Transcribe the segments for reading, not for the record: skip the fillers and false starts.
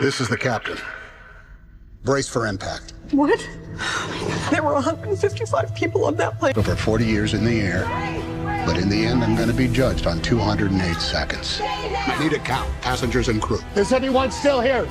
This is the captain. Brace for impact. What? Oh my God, there were 155 people on that plane. Over 40 years in the air. But in the end, I'm going to be judged on 208 seconds. I need a count, passengers and crew. Is anyone still here?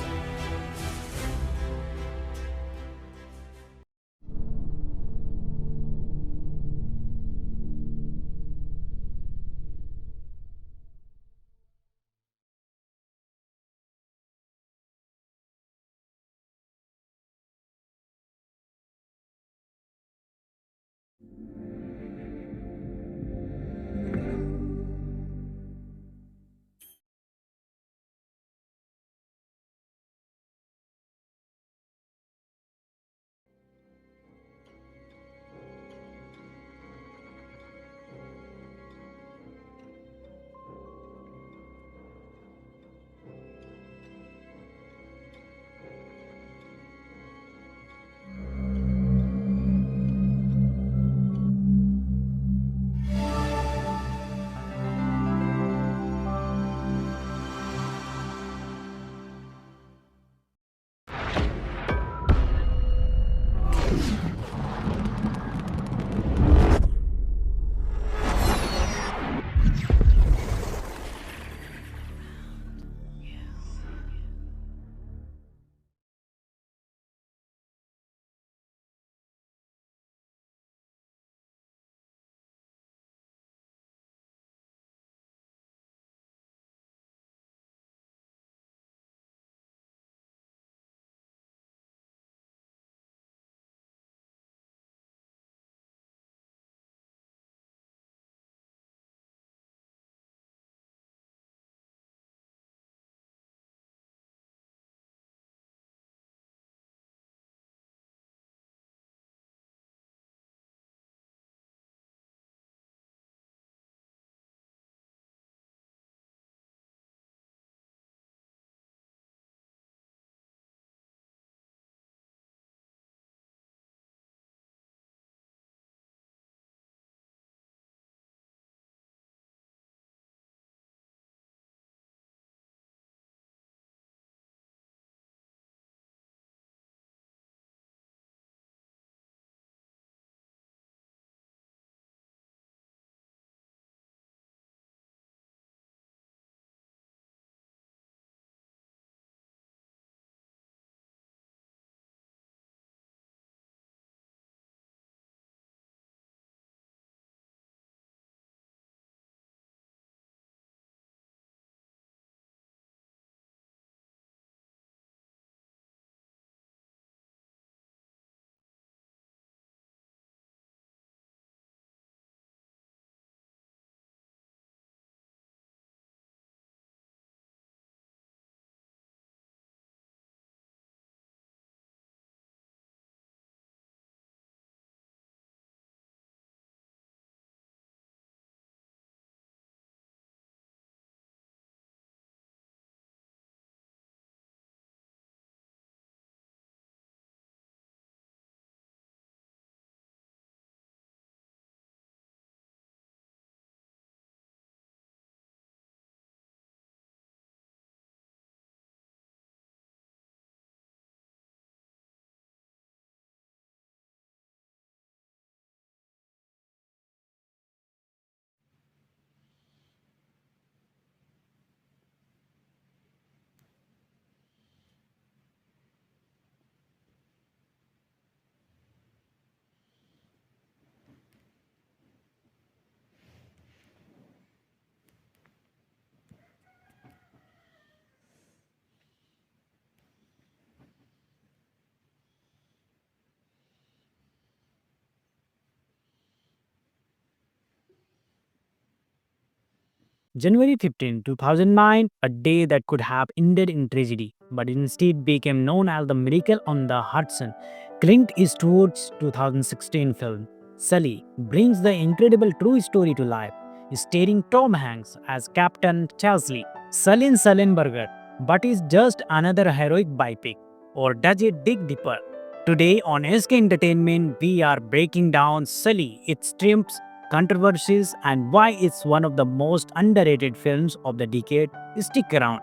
January 15, 2009, a day that could have ended in tragedy, but instead became known as the Miracle on the Hudson. Clint Eastwood's 2016 film, Sully, brings the incredible true story to life, starring Tom Hanks as Captain Chesley, Sullen Sullenberger, but is just another heroic biopic, or does it dig deeper? Today on SK Entertainment, we are breaking down Sully, its triumphs, controversies, and why it's one of the most underrated films of the decade. Stick around.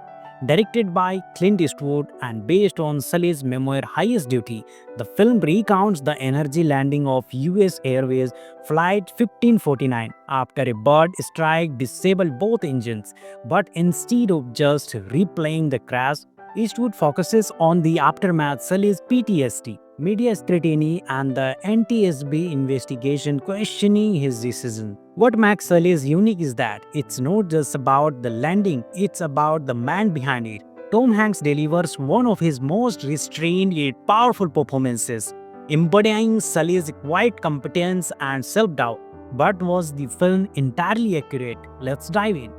Directed by Clint Eastwood and based on Sully's memoir Highest Duty, the film recounts the energy landing of US Airways Flight 1549 after a bird strike disabled both engines. But instead of just replaying the crash, Eastwood focuses on the aftermath, Sully's PTSD, media scrutiny, and the NTSB investigation questioning his decision. What makes Sully's unique is that it's not just about the landing, it's about the man behind it. Tom Hanks delivers one of his most restrained yet powerful performances, embodying Sully's quiet competence and self-doubt. But was the film entirely accurate? Let's dive in.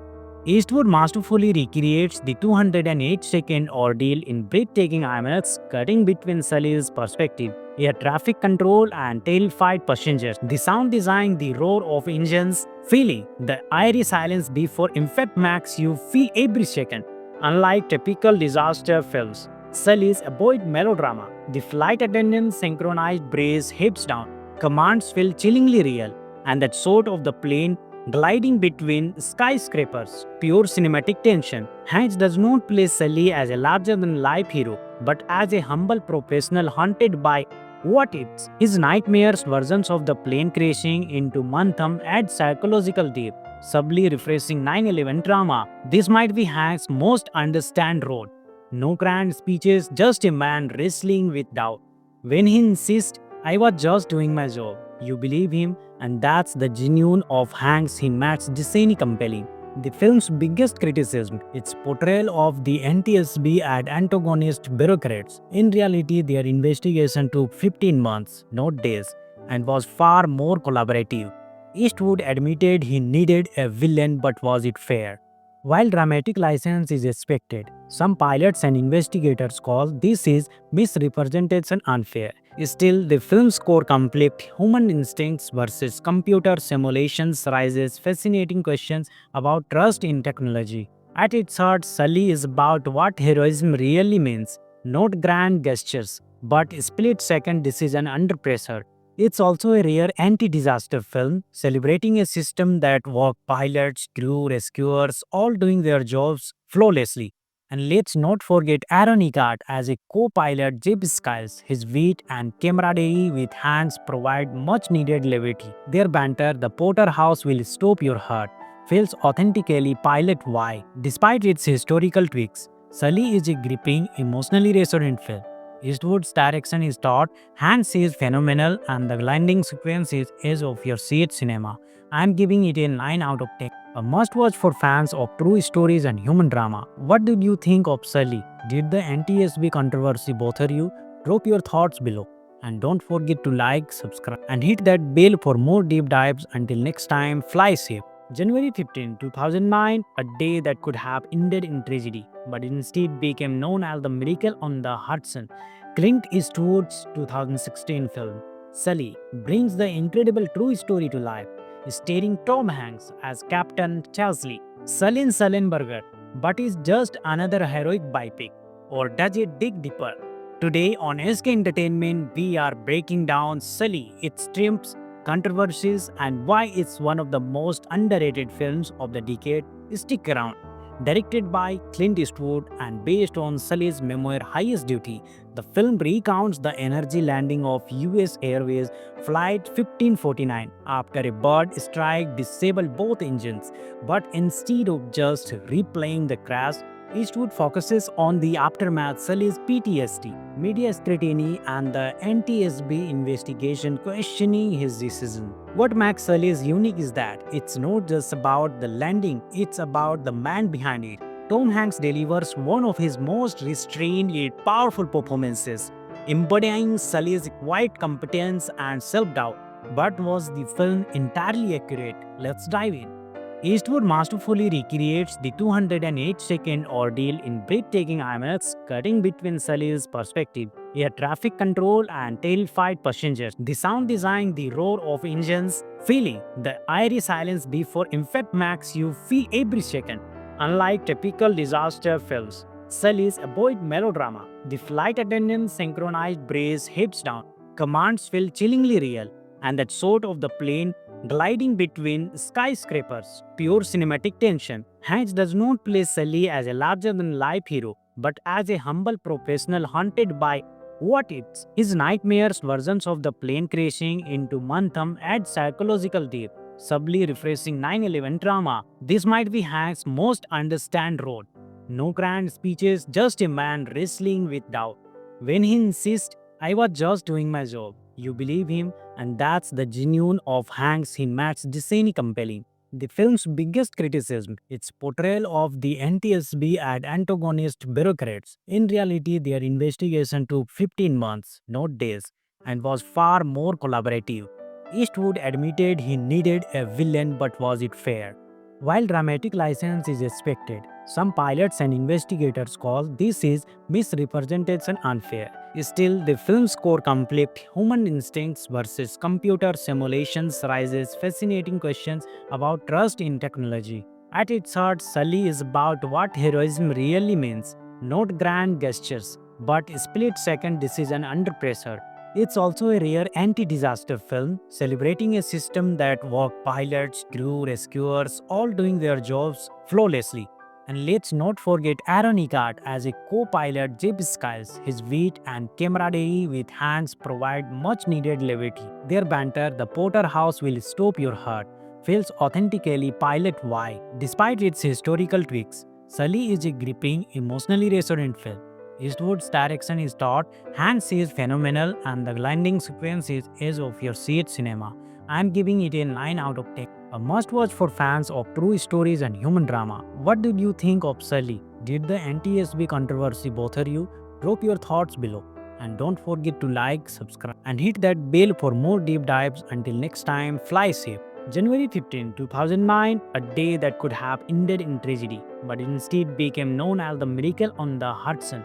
Eastwood masterfully recreates the 208-second ordeal in breathtaking IMAX, cutting between Sully's perspective, air traffic control, and terrified passengers. The sound design, the roar of engines, feeling the eerie silence before impact makes you feel every second. Unlike typical disaster films, Sully's avoid melodrama. The flight attendant's synchronized brace hips down, commands feel chillingly real, and that shot of the plane gliding between skyscrapers, pure cinematic tension. Hanks does not play Sully as a larger-than-life hero, but as a humble professional haunted by what ifs. His nightmares versions of the plane crashing into Mantham add psychological depth, subtly refreshing 9/11 drama. This might be Hanks' most understand role. No grand speeches, just a man wrestling with doubt. When he insists, I was just doing my job, you believe him, and that's the genuine of Hanks he makes Disney compelling. The film's biggest criticism, its portrayal of the NTSB as antagonist bureaucrats. In reality, their investigation took 15 months, not days, and was far more collaborative. Eastwood admitted he needed a villain, but was it fair? While dramatic license is expected, some pilots and investigators call this is misrepresentation unfair. Still, the film's core conflict, human instincts versus computer simulations, raises fascinating questions about trust in technology. At its heart, Sully is about what heroism really means, not grand gestures, but split-second decision under pressure. It's also a rare anti-disaster film, celebrating a system that works pilots, crew, rescuers, all doing their jobs flawlessly. And let's not forget Aaron Eckhart as a co-pilot Jib Skiles. His wit and camaraderie with Hanks provide much-needed levity. Their banter, the Potter House will stop your heart, feels authentically pilot-why. Despite its historical tweaks, Sully is a gripping, emotionally resonant film. Eastwood's direction is taut, Hanks is phenomenal, and the landing sequence is edge of your seat cinema. I am giving it a 9 out of 10. A must-watch for fans of true stories and human drama. What did you think of Sully? Did the NTSB controversy bother you? Drop your thoughts below. And don't forget to like, subscribe, and hit that bell for more deep dives. Until next time, fly safe. January 15, 2009, a day that could have ended in tragedy, but instead became known as the Miracle on the Hudson. Clint Eastwood's 2016 film, Sully, brings the incredible true story to life, starring Tom Hanks as Captain Chesley, Sullen Sullenberger, but is just another heroic biopic, or does it dig deeper? Today on SK Entertainment, we are breaking down Sully, its triumphs, controversies, and why it's one of the most underrated films of the decade. Stick around. Directed by Clint Eastwood and based on Sully's memoir Highest Duty, the film recounts the energy landing of US Airways Flight 1549 after a bird strike disabled both engines. But instead of just replaying the crash, Eastwood focuses on the aftermath, Sully's PTSD, media scrutiny, and the NTSB investigation questioning his decision. What makes Sully's unique is that it's not just about the landing, it's about the man behind it. Tom Hanks delivers one of his most restrained yet powerful performances, embodying Sully's quiet competence and self-doubt. But was the film entirely accurate? Let's dive in. Eastwood masterfully recreates the 208-second ordeal in breathtaking IMAX, cutting between Sully's perspective, air traffic control, and terrified passengers. The sound design, the roar of engines, feeling the eerie silence before impact makes you feel every second. Unlike typical disaster films, Sully's avoid melodrama. The flight attendant's synchronized brace hips down, commands feel chillingly real, and that shot of the plane gliding between skyscrapers, pure cinematic tension. Hanks does not play Sully as a larger-than-life hero, but as a humble professional haunted by what ifs. His nightmares versions of the plane crashing into Mantham add psychological depth, subtly refreshing 9/11 drama. This might be Hank's most understand role. No grand speeches, just a man wrestling with doubt. When he insists, I was just doing my job, you believe him, and that's the genuine of Hanks he makes Disney compelling. The film's biggest criticism, its portrayal of the NTSB as antagonist bureaucrats. In reality, their investigation took 15 months, not days, and was far more collaborative. Eastwood admitted he needed a villain, but was it fair? While dramatic license is expected, some pilots and investigators call this is misrepresentation unfair. Still, the film's core conflict, human instincts versus computer simulations, raises fascinating questions about trust in technology. At its heart, Sully is about what heroism really means, not grand gestures, but split-second decision under pressure. It's also a rare anti-disaster film, celebrating a system that worked pilots, crew, rescuers, all doing their jobs flawlessly. And let's not forget Aaron Eckhart as a co-pilot Jeb Skiles. His wit and camaraderie with Hanks provide much-needed levity. Their banter, the Potter House will stop your heart, feels authentically pilot-wide. Despite its historical tweaks, Sully is a gripping, emotionally resonant film. Eastwood's direction is taut, Hanks is phenomenal, and the landing sequence is edge of your seat cinema. I'm giving it a 9 out of 10. A must-watch for fans of true stories and human drama. What did you think of Sully? Did the NTSB controversy bother you? Drop your thoughts below. And don't forget to like, subscribe, and hit that bell for more deep dives. Until next time, fly safe. January 15, 2009, a day that could have ended in tragedy, but instead became known as the Miracle on the Hudson.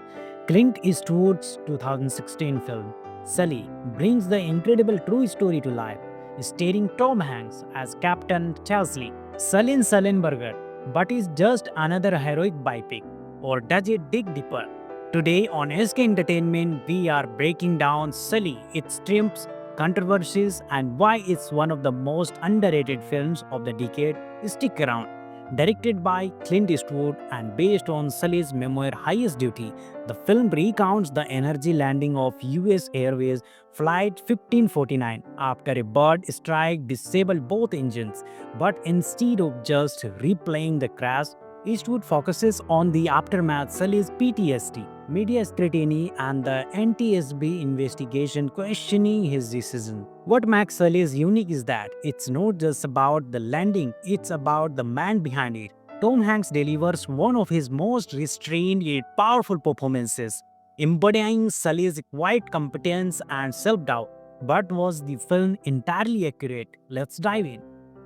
Clint Eastwood's 2016 film, Sully, brings the incredible true story to life, starring Tom Hanks as Captain Chesley. Sullen Sullenberger, but is just another heroic biopic, or does it dig deeper? Today on SK Entertainment, we are breaking down Sully, its triumphs, controversies, and why it's one of the most underrated films of the decade. Stick around. Directed by Clint Eastwood and based on Sully's memoir Highest Duty, the film recounts the energy landing of US Airways Flight 1549 after a bird strike disabled both engines. But instead of just replaying the crash, Eastwood focuses on the aftermath, Sully's PTSD, media scrutiny, and the NTSB investigation questioning his decision. What makes Sully's unique is that it's not just about the landing, it's about the man behind it. Tom Hanks delivers one of his most restrained yet powerful performances, embodying Sully's quiet competence and self-doubt. But was the film entirely accurate? Let's dive in.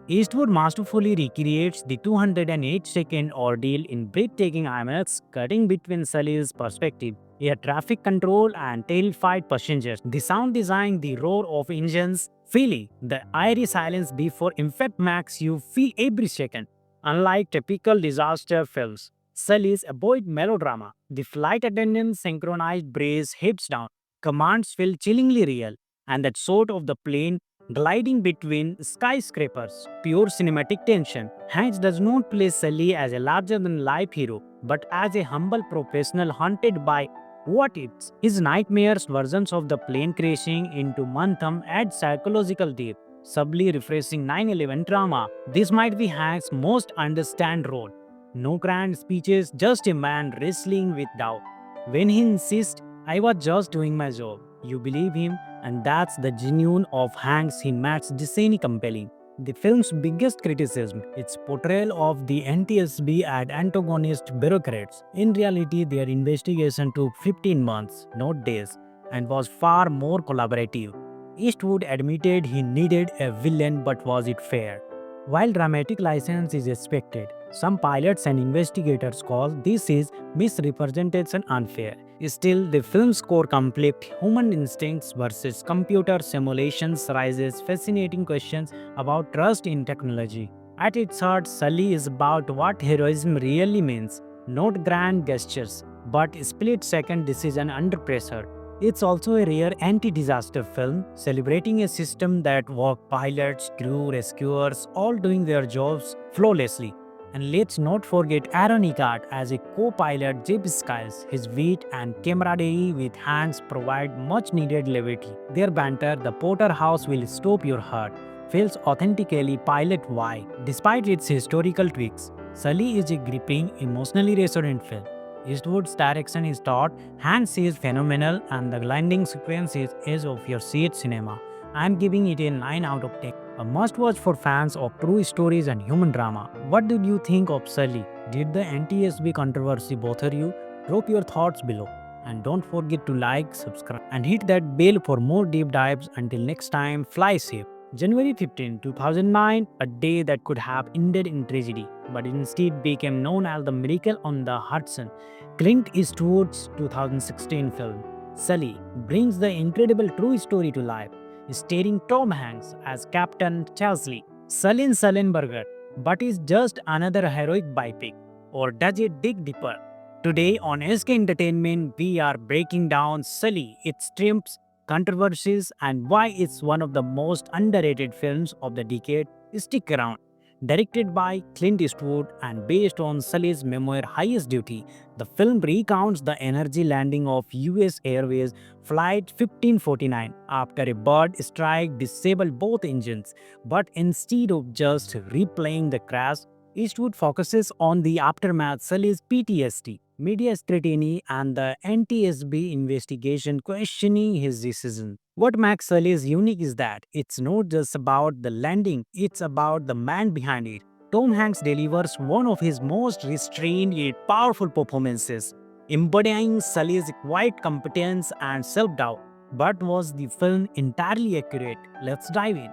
Eastwood masterfully recreates the 208-second ordeal in breathtaking IMAX, cutting between Sully's perspective, air traffic control, and terrified passengers. The sound design, the roar of engines, feeling the eerie silence before impact makes you feel every second. Unlike typical disaster films, Sully's avoid melodrama. The flight attendant's synchronized brace hips down, commands feel chillingly real, and that shot of the plane gliding between skyscrapers, pure cinematic tension. Hanks does not play Sully as a larger-than-life hero, but as a humble professional haunted by what ifs. His nightmares versions of the plane crashing into Mantham add psychological depth, subtly refreshing 9/11 drama. This might be Hanks' most understand role. No grand speeches, just a man wrestling with doubt. When he insists, I was just doing my job, you believe him, and that's the genuine of Hanks he makes Disney compelling. The film's biggest criticism, its portrayal of the NTSB as antagonist bureaucrats. In reality, their investigation took 15 months, not days, and was far more collaborative. Eastwood admitted he needed a villain, but was it fair? While dramatic license is expected, some pilots and investigators call this is misrepresentation unfair. Still, the film's core conflict, human instincts versus computer simulations, raises fascinating questions about trust in technology. At its heart, Sully is about what heroism really means, not grand gestures, but split-second decision under pressure. It's also a rare anti-disaster film celebrating a system that works pilots, crew, rescuers, all doing their jobs flawlessly. And let's not forget Aaron Eckhart as a co-pilot. Jeb Skiles. His wit and camaraderie with Hanks provide much-needed levity. Their banter, the Porterhouse will stop your heart, feels authentically pilot-wide. Despite its historical tweaks, Sully is a gripping, emotionally resonant film. Eastwood's direction is taut, Hanks is phenomenal, and the landing sequence is edge of your seat cinema. I am giving it a 9 out of 10. A must watch for fans of true stories and human drama. What did you think of Sully? Did the NTSB controversy bother you? Drop your thoughts below. And don't forget to like, subscribe, and hit that bell for more deep dives. Until next time, fly safe. January 15, 2009, a day that could have ended in tragedy, but instead became known as the Miracle on the Hudson. Clint Eastwood's 2016 film, Sully, brings the incredible true story to life, starring Tom Hanks as Captain Chesley, Sullenberger, but is just another heroic biopic, or does it dig deeper? Today on SK Entertainment, we are breaking down Sully, its strengths, controversies, and why it's one of the most underrated films of the decade. Stick around. Directed by Clint Eastwood and based on Sully's memoir Highest Duty, the film recounts the energy landing of US Airways Flight 1549 after a bird strike disabled both engines. But instead of just replaying the crash, Eastwood focuses on the aftermath, Sully's PTSD, media scrutiny, and the NTSB investigation questioning his decision. What makes Sully's unique is that it's not just about the landing, it's about the man behind it. Tom Hanks delivers one of his most restrained yet powerful performances, embodying Sully's quiet competence and self-doubt. But was the film entirely accurate? Let's dive in.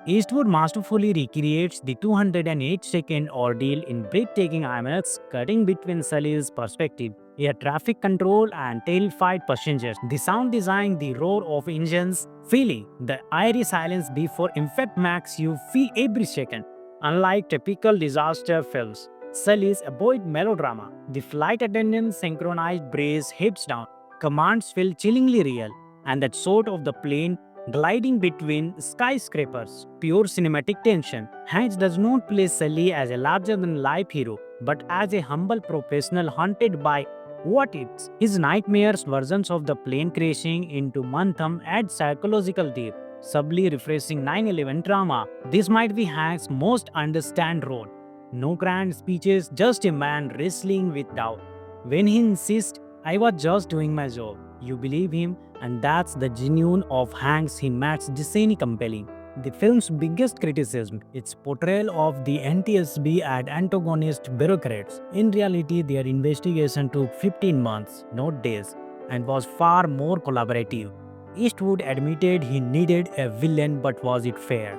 Eastwood masterfully recreates the 208-second ordeal in breathtaking IMAX, cutting between Sully's perspective, air traffic control, and terrified passengers. The sound design, the roar of engines, feeling the eerie silence before impact makes you feel every second. Unlike typical disaster films, Sully's avoid melodrama. The flight attendant's synchronized brace heads down, commands feel chillingly real, and that shot of the plane gliding between skyscrapers, pure cinematic tension. Hanks does not play Sully as a larger-than-life hero, but as a humble professional haunted by what ifs. His nightmares versions of the plane crashing into Mantham add psychological depth, subtly refreshing 9/11 drama. This might be Hanks' most understand role. No grand speeches, just a man wrestling with doubt. When he insists, I was just doing my job, you believe him, and that's the genuine of Hanks. He makes Disney compelling. The film's biggest criticism, its portrayal of the NTSB as antagonist bureaucrats. In reality, their investigation took 15 months, not days, and was far more collaborative. Eastwood admitted he needed a villain, but was it fair?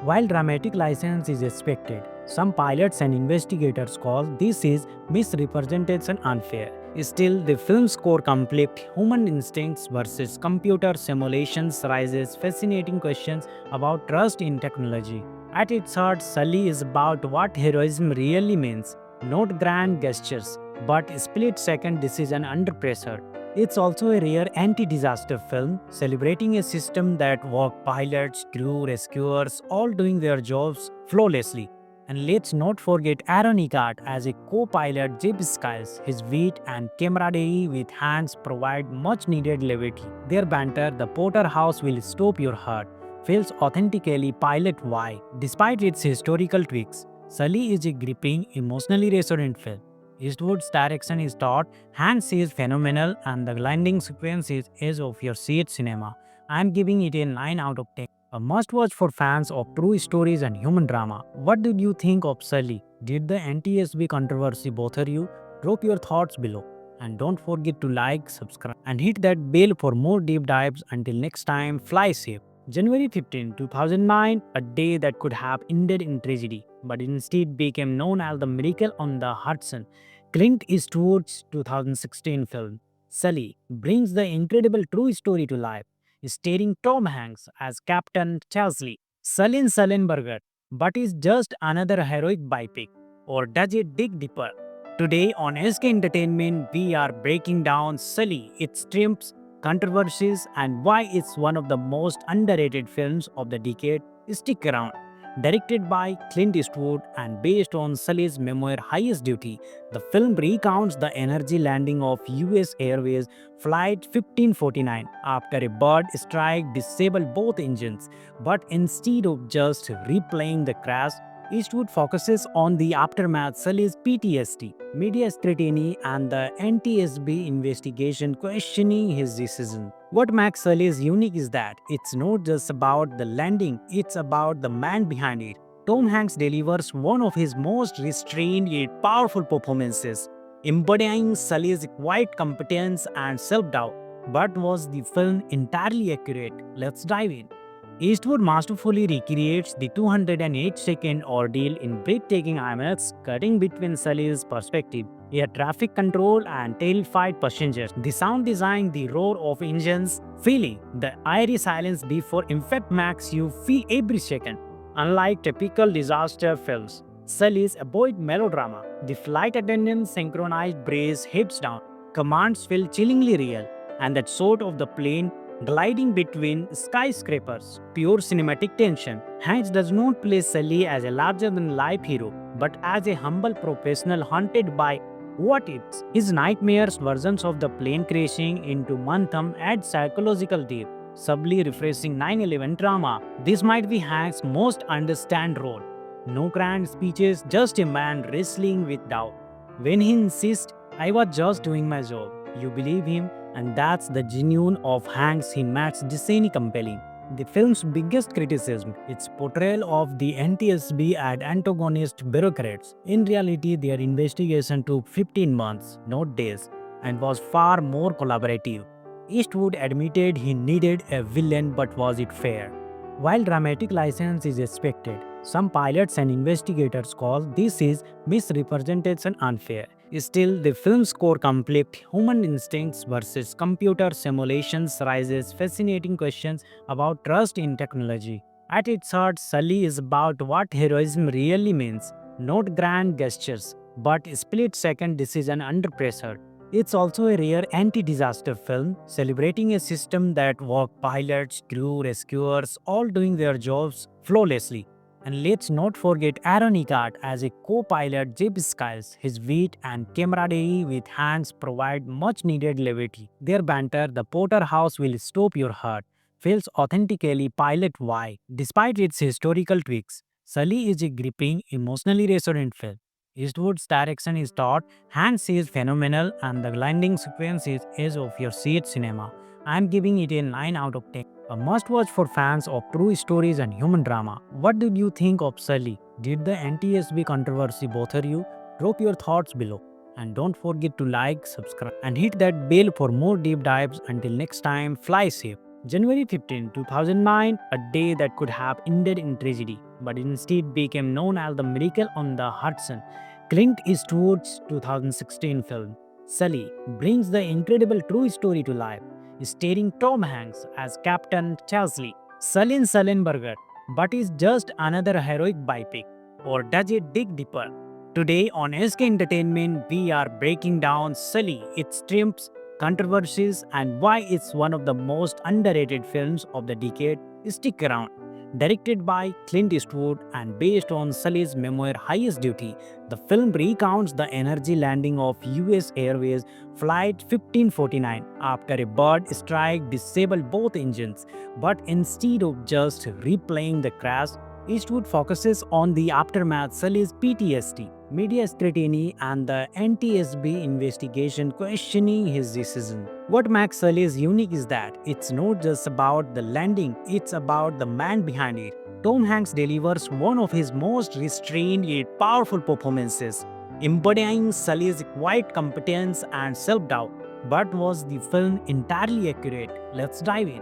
While dramatic license is expected, some pilots and investigators call this is misrepresentation unfair. Still, the film's core conflict, human instincts versus computer simulations, raises fascinating questions about trust in technology. At its heart, Sully is about what heroism really means, not grand gestures, but split-second decision under pressure. It's also a rare anti-disaster film celebrating a system that works pilots, crew, rescuers, all doing their jobs flawlessly. And let's not forget Aaron Eckhart as a co-pilot. Jeb Skiles. His wit and camaraderie with Hanks provide much-needed levity. Their banter, the Porterhouse will stop your heart, feels authentically pilot-wide. Despite its historical tweaks, Sully is a gripping, emotionally resonant film. Eastwood's direction is taut, Hanks is phenomenal, and the landing sequence is edge of your seat cinema. I am giving it a 9 out of 10. A must-watch for fans of true stories and human drama. What did you think of Sully? Did the NTSB controversy bother you? Drop your thoughts below. And don't forget to like, subscribe, and hit that bell for more deep dives. Until next time, fly safe. January 15, 2009, a day that could have ended in tragedy, but instead became known as the Miracle on the Hudson. Clint Eastwood's 2016 film, Sully, brings the incredible true story to life, starring Tom Hanks as Captain Chesley, Sullenberger, but is just another heroic biopic, or does it dig deeper? Today on SK Entertainment, we are breaking down Sully, its strengths, controversies, and why it's one of the most underrated films of the decade, stick around. Directed by Clint Eastwood and based on Sully's memoir Highest Duty, the film recounts the energy landing of US Airways Flight 1549 after a bird strike disabled both engines. But instead of just replaying the crash, Eastwood focuses on the aftermath, Sully's PTSD, media scrutiny, and the NTSB investigation questioning his decision. What makes Sully's unique is that it's not just about the landing, it's about the man behind it. Tom Hanks delivers one of his most restrained yet powerful performances, embodying Sully's quiet competence and self doubt. But was the film entirely accurate? Let's dive in. Eastwood masterfully recreates the 208-second ordeal in breathtaking IMAX, cutting between Sully's perspective, air traffic control, and terrified passengers. The sound design, the roar of engines, feeling the eerie silence before impact makes you feel every second. Unlike typical disaster films, Sully's avoid melodrama. The flight attendant's synchronized brace heads down, commands feel chillingly real, and that shot of the plane gliding between skyscrapers, pure cinematic tension. Hanks does not play Sully as a larger-than-life hero, but as a humble professional haunted by what ifs. His nightmares versions of the plane crashing into Mantham add psychological depth, subtly refreshing 9/11 drama. This might be Hanks' most understand role. No grand speeches, just a man wrestling with doubt. When he insists, "I was just doing my job," you believe him, and that's the genuine of Hanks he makes Disney compelling. The film's biggest criticism, its portrayal of the NTSB as antagonist bureaucrats. In reality, their investigation took 15 months, not days, and was far more collaborative. Eastwood admitted he needed a villain, but was it fair? While dramatic license is expected, some pilots and investigators call this is misrepresentation unfair. Still, the film's core conflict, human instincts versus computer simulations, raises fascinating questions about trust in technology. At its heart, Sully is about what heroism really means, not grand gestures, but split-second decision under pressure. It's also a rare anti-disaster film, celebrating a system that worked pilots, crew, rescuers, all doing their jobs flawlessly. And let's not forget Aaron Eckhart as a co-pilot Jeb Skiles. His wit and camaraderie with Hanks provide much-needed levity. Their banter, "the Porterhouse will stop your heart," feels authentically pilot-wide. Despite its historical tweaks, Sully is a gripping, emotionally resonant film. Eastwood's direction is taut, Hanks is phenomenal, and the landing sequence is edge of your seat cinema. I'm giving it a 9 out of 10. A must-watch for fans of true stories and human drama. What did you think of Sully? Did the NTSB controversy bother you? Drop your thoughts below. And don't forget to like, subscribe, and hit that bell for more deep dives. Until next time, fly safe. January 15, 2009, a day that could have ended in tragedy, but instead became known as the Miracle on the Hudson. Clint Eastwood's 2016 film, Sully, brings the incredible true story to life, starring Tom Hanks as Captain Chesley Sullenberger. But is just another heroic biopic, or does it dig deeper? Today on SK Entertainment, we are breaking down Sully, its triumphs, controversies, and why it's one of the most underrated films of the decade. Stick around. Directed by Clint Eastwood and based on Sully's memoir Highest Duty, the film recounts the energy landing of US Airways Flight 1549 after a bird strike disabled both engines. But instead of just replaying the crash, Eastwood focuses on the aftermath, Sully's PTSD, media scrutiny, and the NTSB investigation questioning his decision. What makes Sully's unique is that it's not just about the landing, it's about the man behind it. Tom Hanks delivers one of his most restrained yet powerful performances, embodying Sully's quiet competence and self-doubt. But was the film entirely accurate? Let's dive in.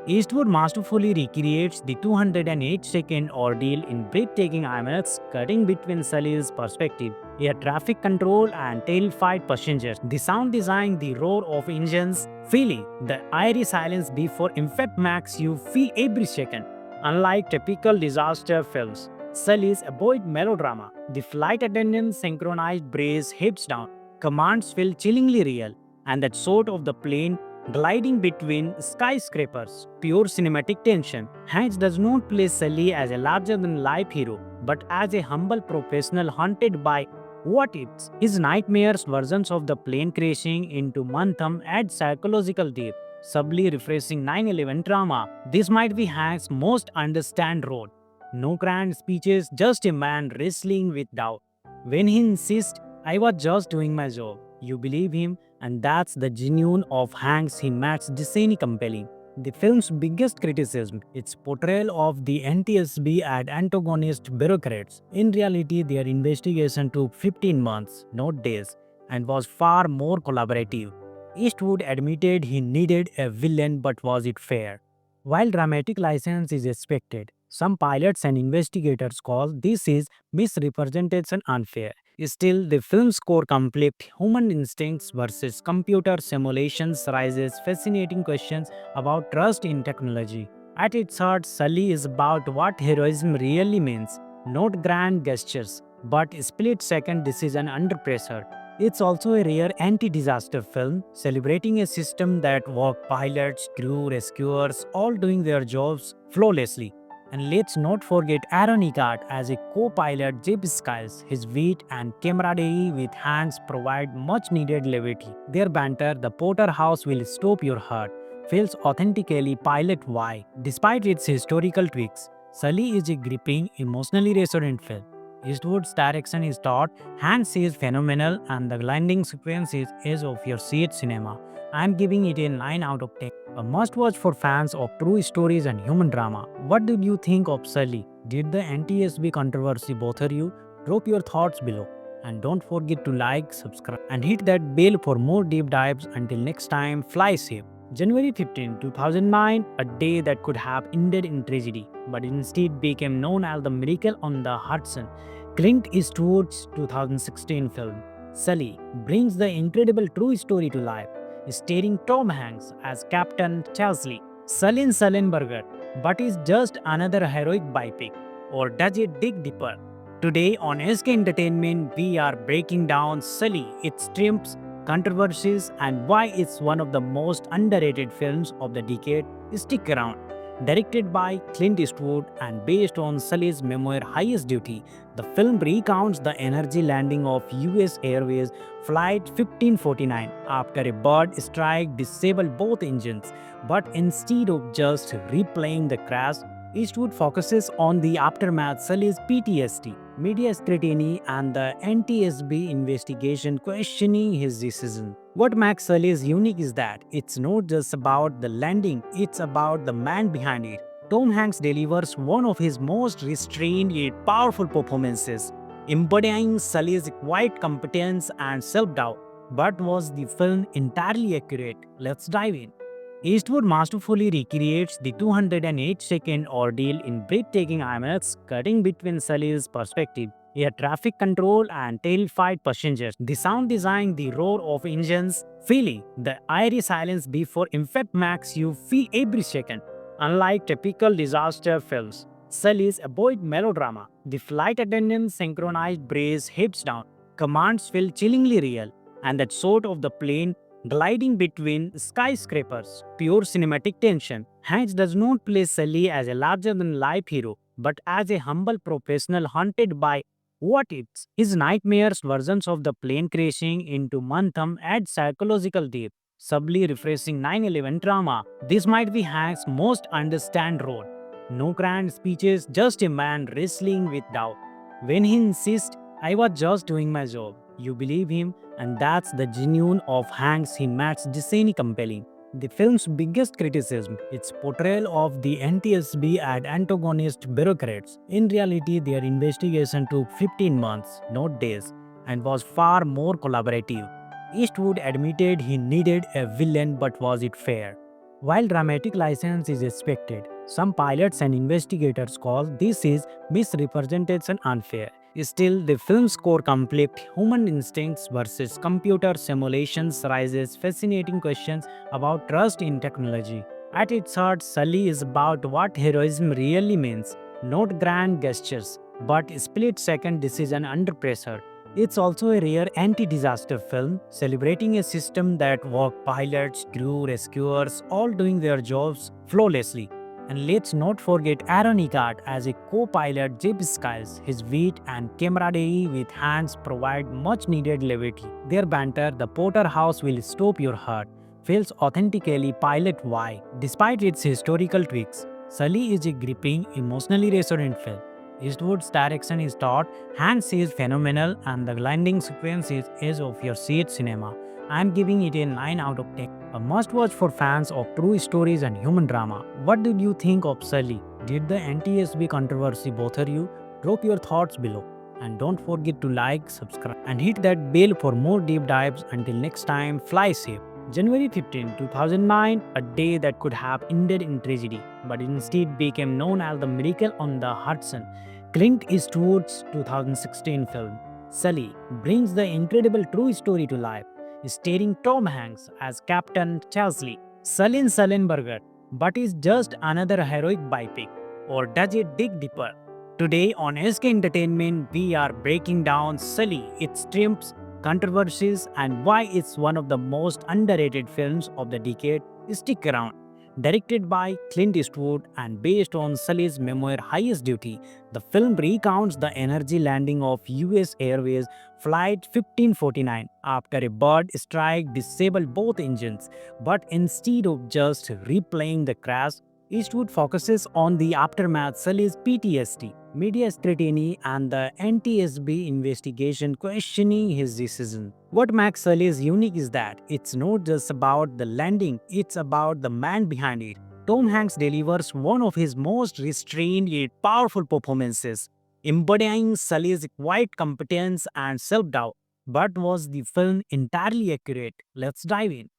Eastwood masterfully recreates the 208-second ordeal in breathtaking IMAX, cutting between Sully's perspective, air traffic control, and terrified passengers. The sound design, the roar of engines, feeling the eerie silence before impact makes you feel every second. Unlike typical disaster films, Sully's avoid melodrama. The flight attendant's synchronized brace heads down, commands feel chillingly real, and that shot of the plane gliding between skyscrapers, pure cinematic tension. Hanks does not play Sully as a larger-than-life hero, but as a humble professional haunted by what ifs. His nightmares versions of the plane crashing into Mantham add psychological depth, subtly refreshing 9/11 drama. This might be Hank's most understand role. No grand speeches, just a man wrestling with doubt. When he insists, I was just doing my job, you believe him, and that's the genuine of Hanks he makes Disney compelling. The film's biggest criticism, its portrayal of the NTSB as antagonist bureaucrats. In reality, their investigation took 15 months, not days, and was far more collaborative. Eastwood admitted he needed a villain, but was it fair? While dramatic license is expected, some pilots and investigators call this is misrepresentation unfair. Still, the film's core conflict, human instincts versus computer simulations, raises fascinating questions about trust in technology. At its heart, Sully is about what heroism really means, not grand gestures, but split-second decision under pressure. It's also a rare anti-disaster film, celebrating a system that worked pilots, crew, rescuers, all doing their jobs flawlessly. And let's not forget Aaron Eckhart as a co-pilot Jeb Skiles. His wit and camaraderie with Hanks provide much-needed levity. Their banter, the Potter House will stop your heart, feels authentically pilot-wide. Despite its historical tweaks, Sully is a gripping, emotionally resonant film. Eastwood's direction is taut, Hanks is phenomenal, and the landing sequence is edge of your seat cinema. I'm giving it a 9 out of 10. A must-watch for fans of true stories and human drama. What did you think of Sully? Did the NTSB controversy bother you? Drop your thoughts below. And don't forget to like, subscribe, and hit that bell for more deep dives. Until next time, fly safe. January 15, 2009, a day that could have ended in tragedy, but instead became known as the Miracle on the Hudson. Clint Eastwood's 2016 film, Sully, brings the incredible true story to life, starring Tom Hanks as Captain Chesley Sullenberger, but is just another heroic biopic, or does it dig deeper? Today on SK Entertainment, we are breaking down Sully, its triumphs, controversies, and why it's one of the most underrated films of the decade. Stick around. Directed by Clint Eastwood and based on Sully's memoir Highest Duty, the film recounts the energy landing of US Airways Flight 1549 after a bird strike disabled both engines. But instead of just replaying the crash, Eastwood focuses on the aftermath, Sully's PTSD, media scrutiny, and the NTSB investigation questioning his decision. What makes Sully's unique is that it's not just about the landing, it's about the man behind it. Tom Hanks delivers one of his most restrained yet powerful performances, embodying Sully's quiet competence and self-doubt. But was the film entirely accurate? Let's dive in. Eastwood masterfully recreates the 208-second ordeal in breathtaking IMAX, cutting between Sully's perspective, air traffic control, and terrified passengers. The sound design, the roar of engines, feeling the eerie silence before impact makes you feel every second. Unlike typical disaster films, Sully's avoid melodrama. The flight attendant's synchronized brace hips down, commands feel chillingly real, and that shot of the plane gliding between skyscrapers, pure cinematic tension. Hanks does not play Sully as a larger-than-life hero, but as a humble professional haunted by what ifs. His nightmares versions of the plane crashing into Mantham add psychological depth, subtly refreshing 9/11 drama. This might be Hanks' most understand role. No grand speeches, just a man wrestling with doubt. When he insists, I was just doing my job, you believe him, and that's the genuine of Hanks he makes Disney compelling. The film's biggest criticism, its portrayal of the NTSB as antagonist bureaucrats. In reality, their investigation took 15 months, not days, and was far more collaborative. Eastwood admitted he needed a villain, but was it fair? While dramatic license is expected, some pilots and investigators call this is misrepresentation unfair. Still, the film's core conflict, human instincts versus computer simulations, raises fascinating questions about trust in technology. At its heart, Sully is about what heroism really means, not grand gestures, but split-second decision under pressure. It's also a rare anti-disaster film celebrating a system that worked pilots, crew, rescuers, all doing their jobs flawlessly. And let's not forget Aaron Eckhart as a co-pilot Jeb Skiles. His wit and camaraderie with Hans provide much needed levity. Their banter, the Potter House will stop your heart, feels authentically pilot-wide. Despite its historical tweaks, Sully is a gripping, emotionally resonant film. Eastwood's direction is thought, Hans is phenomenal, and the landing sequence is edge of your seat cinema. I am giving it a 9 out of 10. A must watch for fans of true stories and human drama. What did you think of Sully? Did the NTSB controversy bother you? Drop your thoughts below. And don't forget to like, subscribe, and hit that bell for more deep dives. Until next time, fly safe. January 15, 2009, a day that could have ended in tragedy, but instead became known as the Miracle on the Hudson. Clint Eastwood's 2016 film, Sully, brings the incredible true story to life, starring Tom Hanks as Captain Chesley, Sullen Sullenberger, but is just another heroic biopic, or does it dig deeper? Today on SK Entertainment, we are breaking down Sully, its triumphs, controversies, and why it's one of the most underrated films of the decade. Stick around. Directed by Clint Eastwood and based on Sully's memoir Highest Duty, the film recounts the energy landing of US Airways Flight 1549 after a bird strike disabled both engines. But instead of just replaying the crash, Eastwood focuses on the aftermath, Sully's PTSD, media scrutiny, and the NTSB investigation questioning his decision. What makes Sully's unique is that it's not just about the landing, it's about the man behind it. Tom Hanks delivers one of his most restrained yet powerful performances, embodying Sully's quiet competence and self-doubt. But was the film entirely accurate? Let's dive in.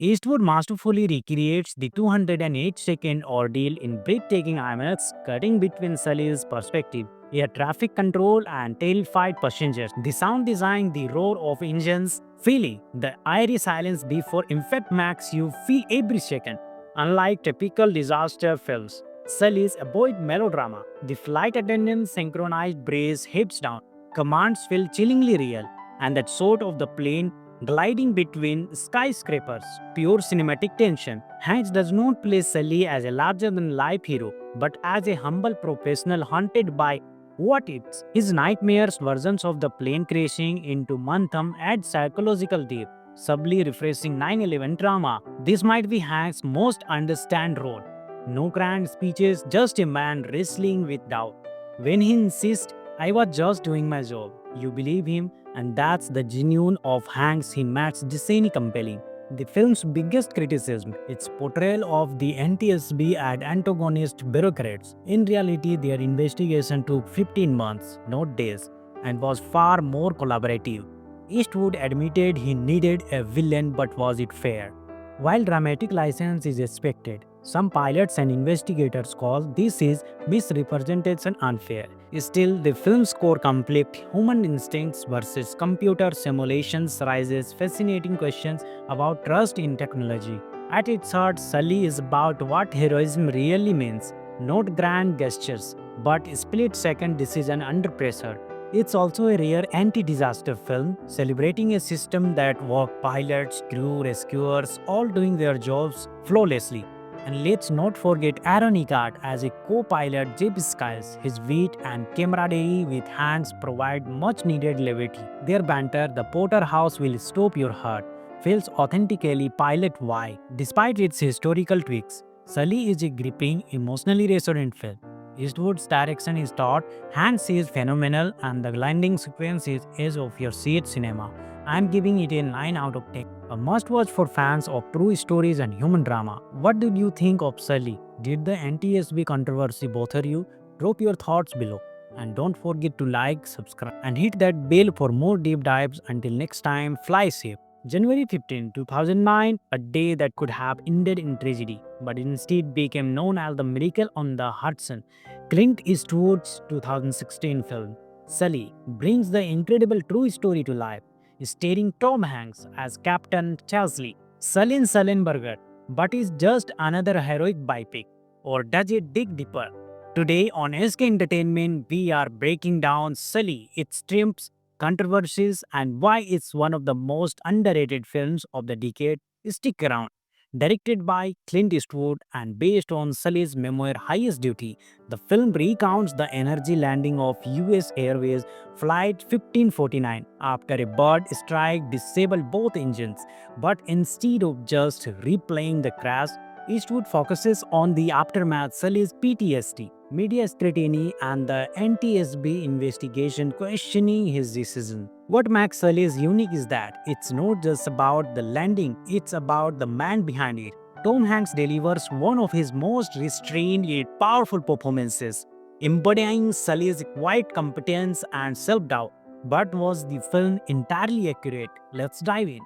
Eastwood masterfully recreates the 208-second ordeal in breathtaking IMAX, cutting between Sully's perspective, air traffic control, and terrified passengers. The sound design, the roar of engines, feeling the eerie silence before impact makes you feel every second. Unlike typical disaster films, Sully's avoid melodrama. The flight attendant's synchronized brace heads down, commands feel chillingly real, and that shot of the plane gliding between skyscrapers, pure cinematic tension. Hanks does not play Sully as a larger-than-life hero, but as a humble professional haunted by what ifs. His nightmares versions of the plane crashing into Mantham add psychological depth, subtly refreshing 9/11 drama. This might be Hanks' most understand role. No grand speeches, just a man wrestling with doubt. When he insists, I was just doing my job, you believe him, and that's the genuine of Hanks he makes Disney compelling. The film's biggest criticism, its portrayal of the NTSB as antagonist bureaucrats. In reality, their investigation took 15 months, not days, and was far more collaborative. Eastwood admitted he needed a villain, but was it fair? While dramatic license is expected, some pilots and investigators call this is misrepresentation unfair. Still, the film's core conflict, human instincts versus computer simulations, raises fascinating questions about trust in technology. At its heart, Sully is about what heroism really means, not grand gestures, but split-second decision under pressure. It's also a rare anti-disaster film celebrating a system that worked pilots, crew, rescuers, all doing their jobs flawlessly. And let's not forget Aaron Eckhart as a co-pilot Jeb Skiles. His wit and camaraderie with Hans provide much needed levity. Their banter, the Potter House will stop your heart, feels authentically pilot-wide. Despite its historical tweaks, Sully is a gripping, emotionally resonant film. Eastwood's direction is thought, Hans is phenomenal, and the landing sequence is edge of your seat cinema. I am giving it a 9 out of 10. A must watch for fans of true stories and human drama. What did you think of Sully? Did the NTSB controversy bother you? Drop your thoughts below. And don't forget to like, subscribe, and hit that bell for more deep dives. Until next time, fly safe. January 15, 2009, a day that could have ended in tragedy, but instead became known as the Miracle on the Hudson. Clint Eastwood's 2016 film, Sully, brings the incredible true story to life, starring Tom Hanks as Captain Chesley, Sullen Sullenberger, but is just another heroic biopic, or does it dig deeper? Today on SK Entertainment, we are breaking down Sully, its triumphs, controversies, and why it's one of the most underrated films of the decade. Stick around. Directed by Clint Eastwood and based on Sully's memoir Highest Duty, the film recounts the energy landing of US Airways Flight 1549 after a bird strike disabled both engines. But instead of just replaying the crash, Eastwood focuses on the aftermath, Sully's PTSD, media scrutiny, and the NTSB investigation questioning his decision. What makes Sully's unique is that it's not just about the landing, it's about the man behind it. Tom Hanks delivers one of his most restrained yet powerful performances, embodying Sully's quiet competence and self doubt. But was the film entirely accurate? Let's dive in.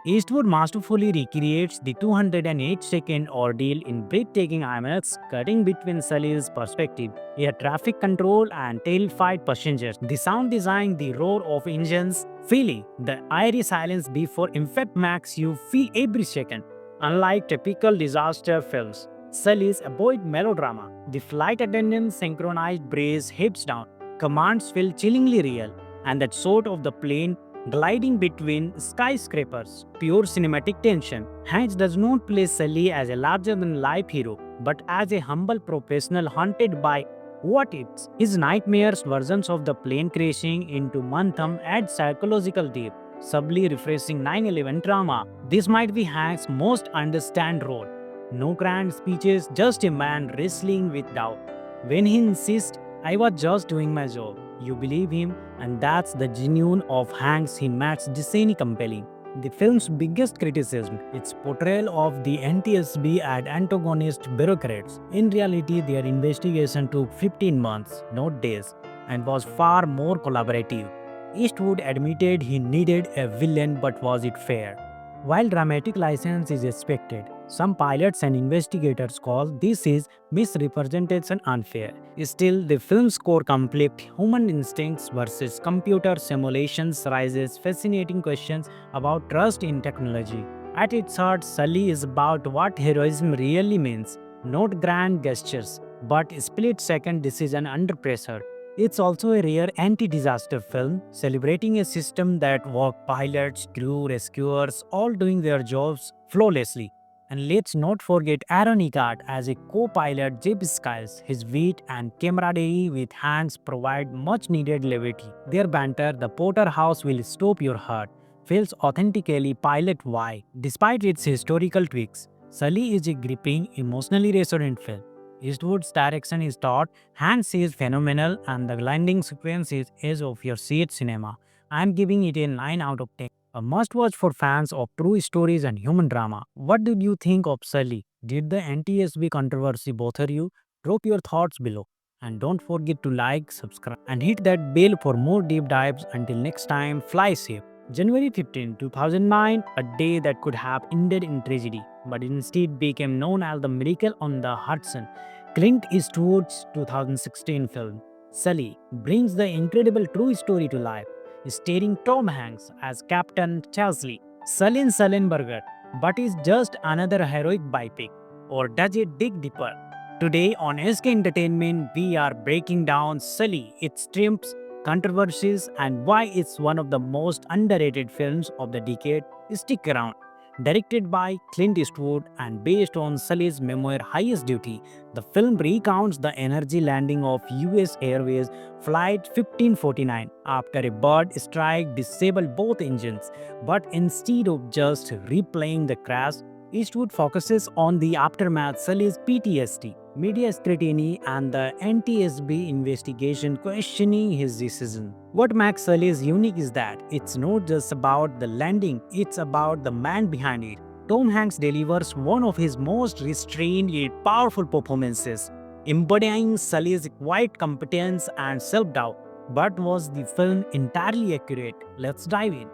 Eastwood masterfully recreates the 208-second ordeal in breathtaking IMAX, cutting between Sully's perspective, air traffic control, and terrified passengers. The sound design, the roar of engines, feeling the eerie silence before impact makes you feel every second. Unlike typical disaster films, Sully's avoid melodrama. The flight attendant's synchronized brace hips down, commands feel chillingly real, and that shot of the plane gliding between skyscrapers, pure cinematic tension. Hanks does not play Sully as a larger-than-life hero, but as a humble professional haunted by what ifs. His nightmares versions of the plane crashing into Mantham add psychological depth, subtly refreshing 9/11 drama. This might be Hanks' most understand role. No grand speeches, just a man wrestling with doubt. When he insists, I was just doing my job. You believe him, and that's the genuine of Hanks he makes Disney compelling. The film's biggest criticism, its portrayal of the NTSB as antagonist bureaucrats. In reality, their investigation took 15 months, not days, and was far more collaborative. Eastwood admitted he needed a villain, but was it fair? While dramatic license is expected, some pilots and investigators call this is misrepresentation unfair. Still, the film's core conflict, human instincts versus computer simulations, raises fascinating questions about trust in technology. At its heart, Sully is about what heroism really means, not grand gestures, but split-second decision under pressure. It's also a rare anti-disaster film, celebrating a system that worked pilots, crew, rescuers, all doing their jobs flawlessly. And let's not forget Aaron Eckhart as a co-pilot Jeb Skiles. His wit and camaraderie with Hanks provide much-needed levity. Their banter, the Porterhouse will stop your heart, feels authentically pilot-wide. Despite its historical tweaks, Sully is a gripping, emotionally resonant film. Eastwood's direction is taut, Hanks is phenomenal, and the landing sequence is edge of your seat cinema. I am giving it a 9 out of 10. A must-watch for fans of true stories and human drama. What did you think of Sully? Did the NTSB controversy bother you? Drop your thoughts below. And don't forget to like, subscribe, and hit that bell for more deep dives. Until next time, fly safe. January 15, 2009, a day that could have ended in tragedy, but instead became known as the Miracle on the Hudson. Clint Eastwood's 2016 film, Sully, brings the incredible true story to life, starring Tom Hanks as Captain Chesley, Sullenberger, but is just another heroic biopic, or does it dig deeper? Today on SK Entertainment, we are breaking down Sully, its strengths, controversies, and why it's one of the most underrated films of the decade. Stick around. Directed by Clint Eastwood and based on Sully's memoir Highest Duty, the film recounts the energy landing of US Airways Flight 1549 after a bird strike disabled both engines. But instead of just replaying the crash, Eastwood focuses on the aftermath, Sully's PTSD, media scrutiny, and the NTSB investigation questioning his decision. What makes Sully's unique is that it's not just about the landing, it's about the man behind it. Tom Hanks delivers one of his most restrained yet powerful performances, embodying Sully's quiet competence and self-doubt. But was the film entirely accurate? Let's dive in.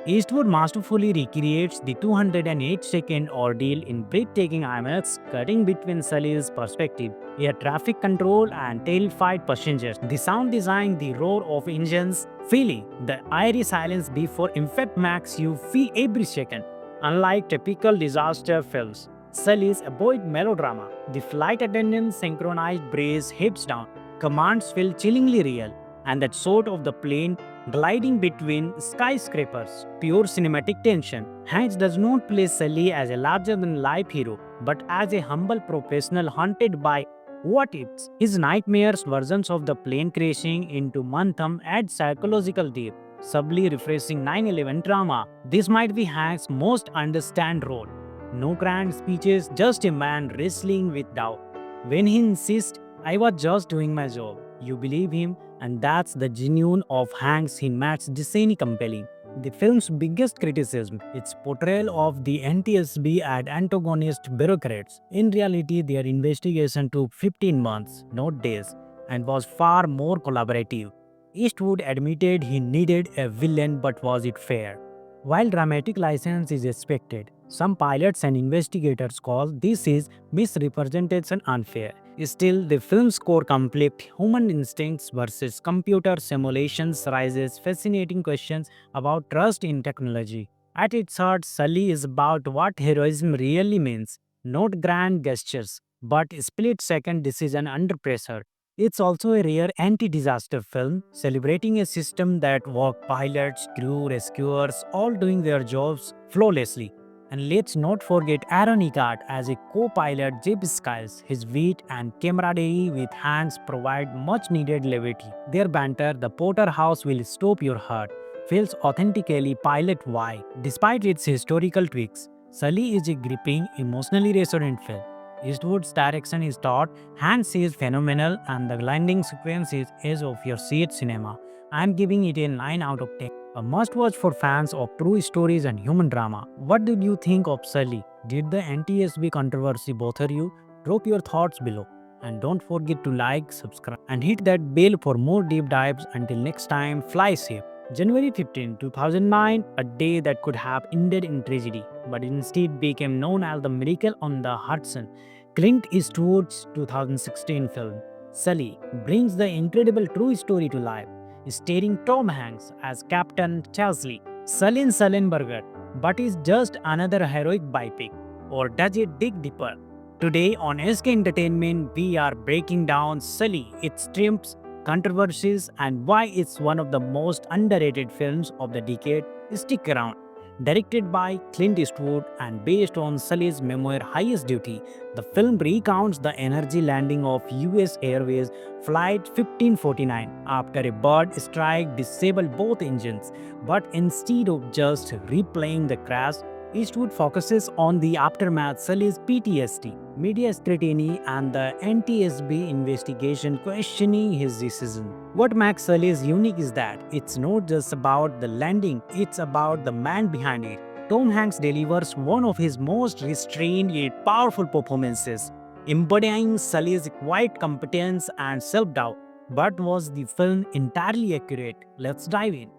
Eastwood masterfully recreates the 208-second ordeal in breathtaking IMAX, cutting between Sully's perspective, air traffic control, and terrified passengers. The sound design, the roar of engines, feeling the eerie silence before impact makes you feel every second. Unlike typical disaster films, Sully's avoid melodrama. The flight attendant's synchronized brace hips down, commands feel chillingly real, and that shot of the plane gliding between skyscrapers. Pure cinematic tension. Hanks does not play Sully as a larger than life hero, but as a humble professional haunted by what ifs. His nightmares versions of the plane crashing into Mantham add psychological depth, subtly refreshing 9/11 drama. This might be Hank's most understand role. No grand speeches, just a man wrestling with doubt. When he insists, I was just doing my job, you believe him, and that's the genuine of Hank's he makes Disney compelling. The film's biggest criticism, its portrayal of the NTSB as antagonist bureaucrats. In reality, their investigation took 15 months, not days, and was far more collaborative. Eastwood admitted he needed a villain, but was it fair? While dramatic license is expected, some pilots and investigators call this is misrepresentation unfair. Still, the film's core conflict, human instincts versus computer simulations, raises fascinating questions about trust in technology. At its heart, Sully is about what heroism really means, not grand gestures, but split-second decision under pressure. It's also a rare anti-disaster film, celebrating a system that worked pilots, crew, rescuers, all doing their jobs flawlessly. And let's not forget Aaron Eckhart as a co-pilot Jib Skiles. His wit and camaraderie with Hanks provide much-needed levity. Their banter, the Potter House will stop your heart, feels authentically pilot-wide. Despite its historical tweaks, Sully is a gripping, emotionally resonant film. Eastwood's direction is taut, Hanks is phenomenal, and the landing sequence is edge of your seat cinema. I am giving it a 9 out of 10. A must-watch for fans of true stories and human drama. What did you think of Sully? Did the NTSB controversy bother you? Drop your thoughts below. And don't forget to like, subscribe, and hit that bell for more deep dives. Until next time, fly safe. January 15, 2009, a day that could have ended in tragedy, but instead became known as the Miracle on the Hudson. Clint Eastwood's 2016 film, Sully, brings the incredible true story to life, starring Tom Hanks as Captain Chesley, Sullen Sullenberger, but is just another heroic biopic, or does it dig deeper? Today on SK Entertainment, we are breaking down Sully, its triumphs, controversies, and why it's one of the most underrated films of the decade. Stick around. Directed by Clint Eastwood and based on Sully's memoir Highest Duty, the film recounts the energy landing of US Airways Flight 1549 after a bird strike disabled both engines. But instead of just replaying the crash, Eastwood focuses on the aftermath, Sully's PTSD, media scrutiny, and the NTSB investigation questioning his decision. What makes Sully's unique is that it's not just about the landing, it's about the man behind it. Tom Hanks delivers one of his most restrained yet powerful performances, embodying Sully's quiet competence and self-doubt. But was the film entirely accurate? Let's dive in.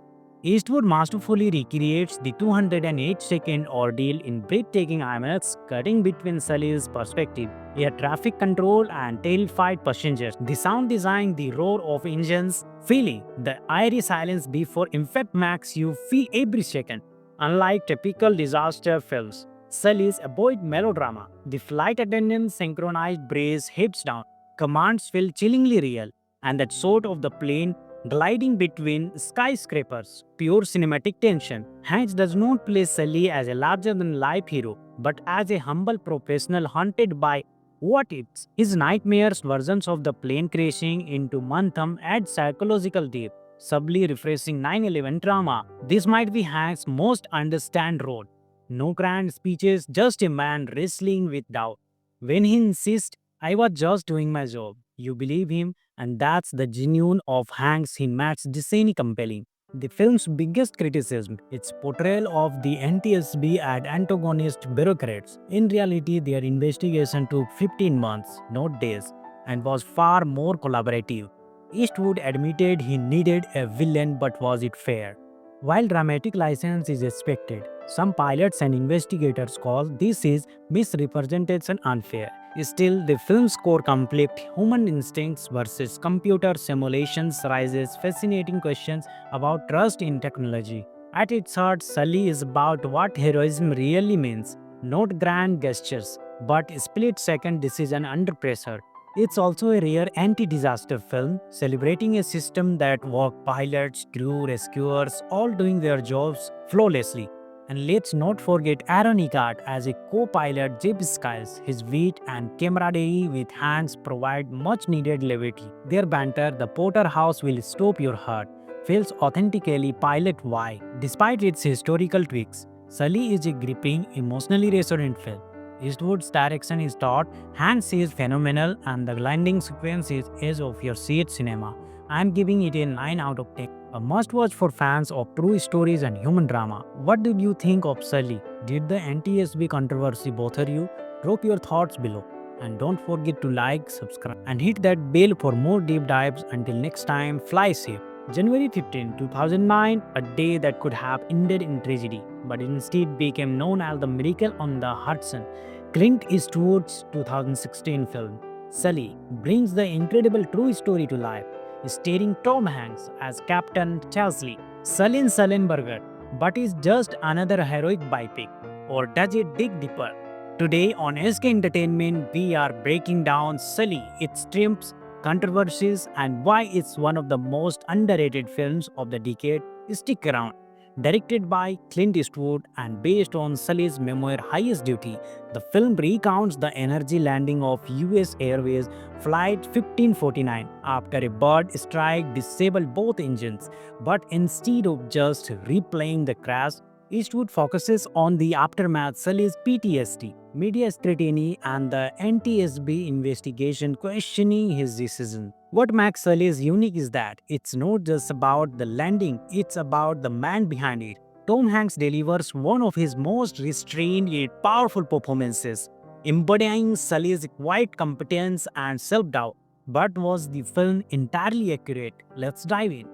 Eastwood masterfully recreates the 208-second ordeal in breathtaking IMAX, cutting between Sully's perspective, air traffic control, and terrified passengers. The sound design, the roar of engines, feeling the eerie silence before impact makes you feel every second. Unlike typical disaster films, Sully's avoid melodrama. The flight attendant's synchronized brace heads down, commands feel chillingly real, and that shot of the plane gliding between skyscrapers, pure cinematic tension. Hanks does not play Sully as a larger-than-life hero, but as a humble professional haunted by what ifs. His nightmares versions of the plane crashing into Mantham add psychological depth, subtly refreshing 9/11 drama. This might be Hanks' most understand role. No grand speeches, just a man wrestling with doubt. When he insists, I was just doing my job, you believe him, and that's the genuine of Hanks he makes Disney compelling. The film's biggest criticism, its portrayal of the NTSB as antagonist bureaucrats. In reality, their investigation took 15 months, not days, and was far more collaborative. Eastwood admitted he needed a villain, but was it fair? While dramatic license is expected, some pilots and investigators call this is misrepresentation unfair. Still, the film's core conflict, human instincts versus computer simulations, raises fascinating questions about trust in technology. At its heart, Sully is about what heroism really means, not grand gestures, but split-second decision under pressure. It's also a rare anti-disaster film celebrating a system that worked pilots, crew, rescuers, all doing their jobs flawlessly. And let's not forget Aaron Eckhart as a co-pilot Jeb Skiles. His wit and camaraderie with Hanks provide much-needed levity. Their banter, the Porterhouse will stop your heart, feels authentically pilot-why. Despite its historical tweaks, Sully is a gripping, emotionally resonant film. Eastwood's direction is taut, Hanks is phenomenal, and the landing sequence is edge of your seat cinema. I'm giving it a 9 out of 10. A must watch for fans of true stories and human drama. What did you think of Sully? Did the NTSB controversy bother you? Drop your thoughts below. And don't forget to like, subscribe, and hit that bell for more deep dives. Until next time, fly safe. January 15, 2009, a day that could have ended in tragedy, but instead became known as the Miracle on the Hudson. Clint Eastwood's 2016 film, Sully, brings the incredible true story to life, starring Tom Hanks as Captain Chesley. Sullenberger, but is just another heroic biopic, or does it dig deeper? Today on SK Entertainment, we are breaking down Sully, its triumphs, controversies, and why it's one of the most underrated films of the decade. Stick around. Directed by Clint Eastwood and based on Sully's memoir Highest Duty, the film recounts the energy landing of US Airways Flight 1549 after a bird strike disabled both engines. But instead of just replaying the crash, Eastwood focuses on the aftermath, Sully's PTSD, media scrutiny, and the NTSB investigation questioning his decision. What makes Sully's unique is that it's not just about the landing, it's about the man behind it. Tom Hanks delivers one of his most restrained yet powerful performances, embodying Sully's quiet competence and self-doubt. But was the film entirely accurate? Let's dive in.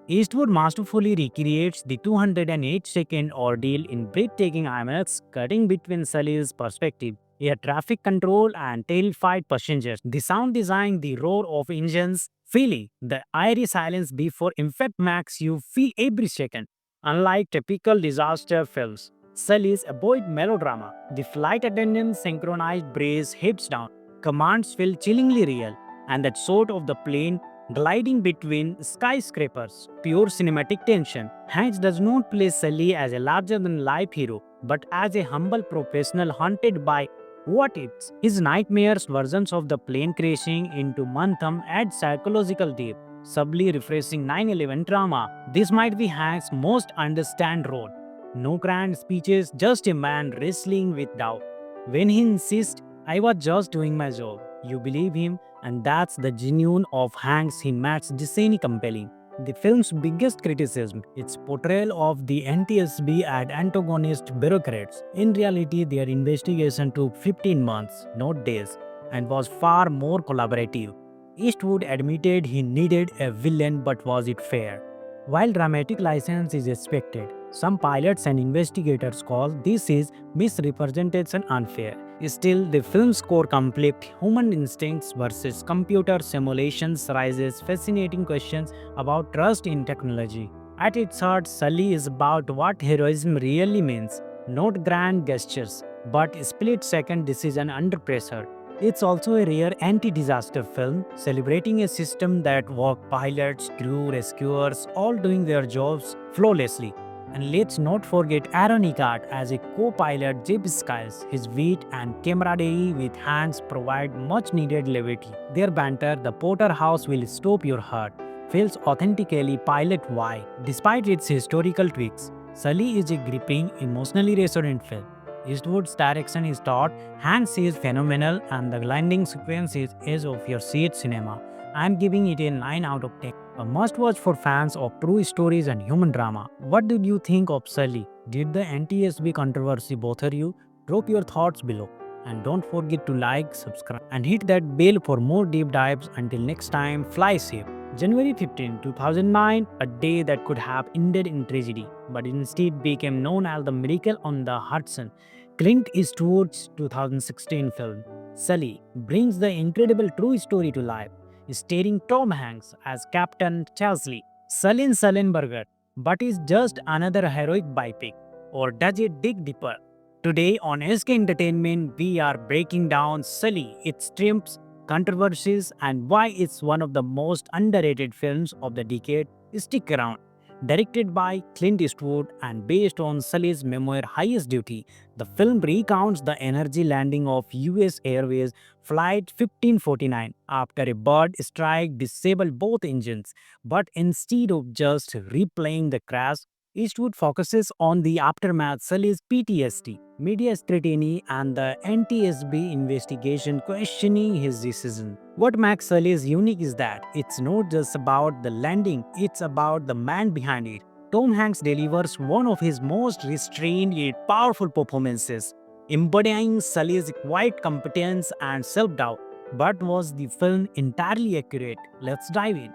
Eastwood masterfully recreates the 208-second ordeal in breathtaking IMAX, cutting between Sully's perspective, air traffic control, and terrified passengers. The sound design, the roar of engines, feeling the eerie silence before impact makes you feel every second. Unlike typical disaster films, Sully's avoid melodrama. The flight attendant's synchronized brace heads down, commands feel chillingly real, and that shot of the plane gliding between skyscrapers, pure cinematic tension. Hanks does not play Sully as a larger-than-life hero, but as a humble professional haunted by what ifs. His nightmares versions of the plane crashing into Mantham add psychological depth, subtly refreshing 9/11 drama. This might be Hanks' most understand role. No grand speeches, just a man wrestling with doubt. When he insists, I was just doing my job, you believe him, and that's the genuine of Hanks he makes Disney compelling. The film's biggest criticism, its portrayal of the NTSB as antagonist bureaucrats. In reality, their investigation took 15 months, not days, and was far more collaborative. Eastwood admitted he needed a villain, but was it fair? While dramatic license is expected, some pilots and investigators call this is misrepresentation unfair. Still, the film's core conflict, human instincts versus computer simulations, raises fascinating questions about trust in technology. At its heart, Sully is about what heroism really means, not grand gestures, but split-second decision under pressure. It's also a rare anti-disaster film celebrating a system that worked pilots, crew, rescuers, all doing their jobs flawlessly. And let's not forget Aaron Eckhart as a co-pilot Jeb Skiles. His wit and camaraderie with Hanks provide much-needed levity. Their banter, the Porterhouse will stop your heart, feels authentically pilot-why. Despite its historical tweaks, Sully is a gripping, emotionally resonant film. Eastwood's direction is taut, Hanks is phenomenal, and the landing sequence is edge of your seat cinema. I'm giving it a 9 out of 10. A must watch for fans of true stories and human drama. What did you think of Sully? Did the NTSB controversy bother you? Drop your thoughts below. And don't forget to like, subscribe, and hit that bell for more deep dives. Until next time, fly safe. January 15, 2009, a day that could have ended in tragedy, but instead became known as the Miracle on the Hudson. Clint Eastwood's 2016 film, Sully, brings the incredible true story to life, starring Tom Hanks as Captain Chesley. Sullenberger, but is just another heroic biopic, or does it dig deeper? Today on SK Entertainment, we are breaking down Sully, its triumphs, controversies, and why it's one of the most underrated films of the decade, stick around. Directed by Clint Eastwood and based on Sully's memoir Highest Duty, the film recounts the energy landing of US Airways Flight 1549 after a bird strike disabled both engines. But instead of just replaying the crash, Eastwood focuses on the aftermath, Sully's PTSD, media scrutiny, and the NTSB investigation questioning his decision. What makes Sully's unique is that it's not just about the landing, it's about the man behind it. Tom Hanks delivers one of his most restrained yet powerful performances, embodying Sully's quiet competence and self doubt. But was the film entirely accurate? Let's dive in.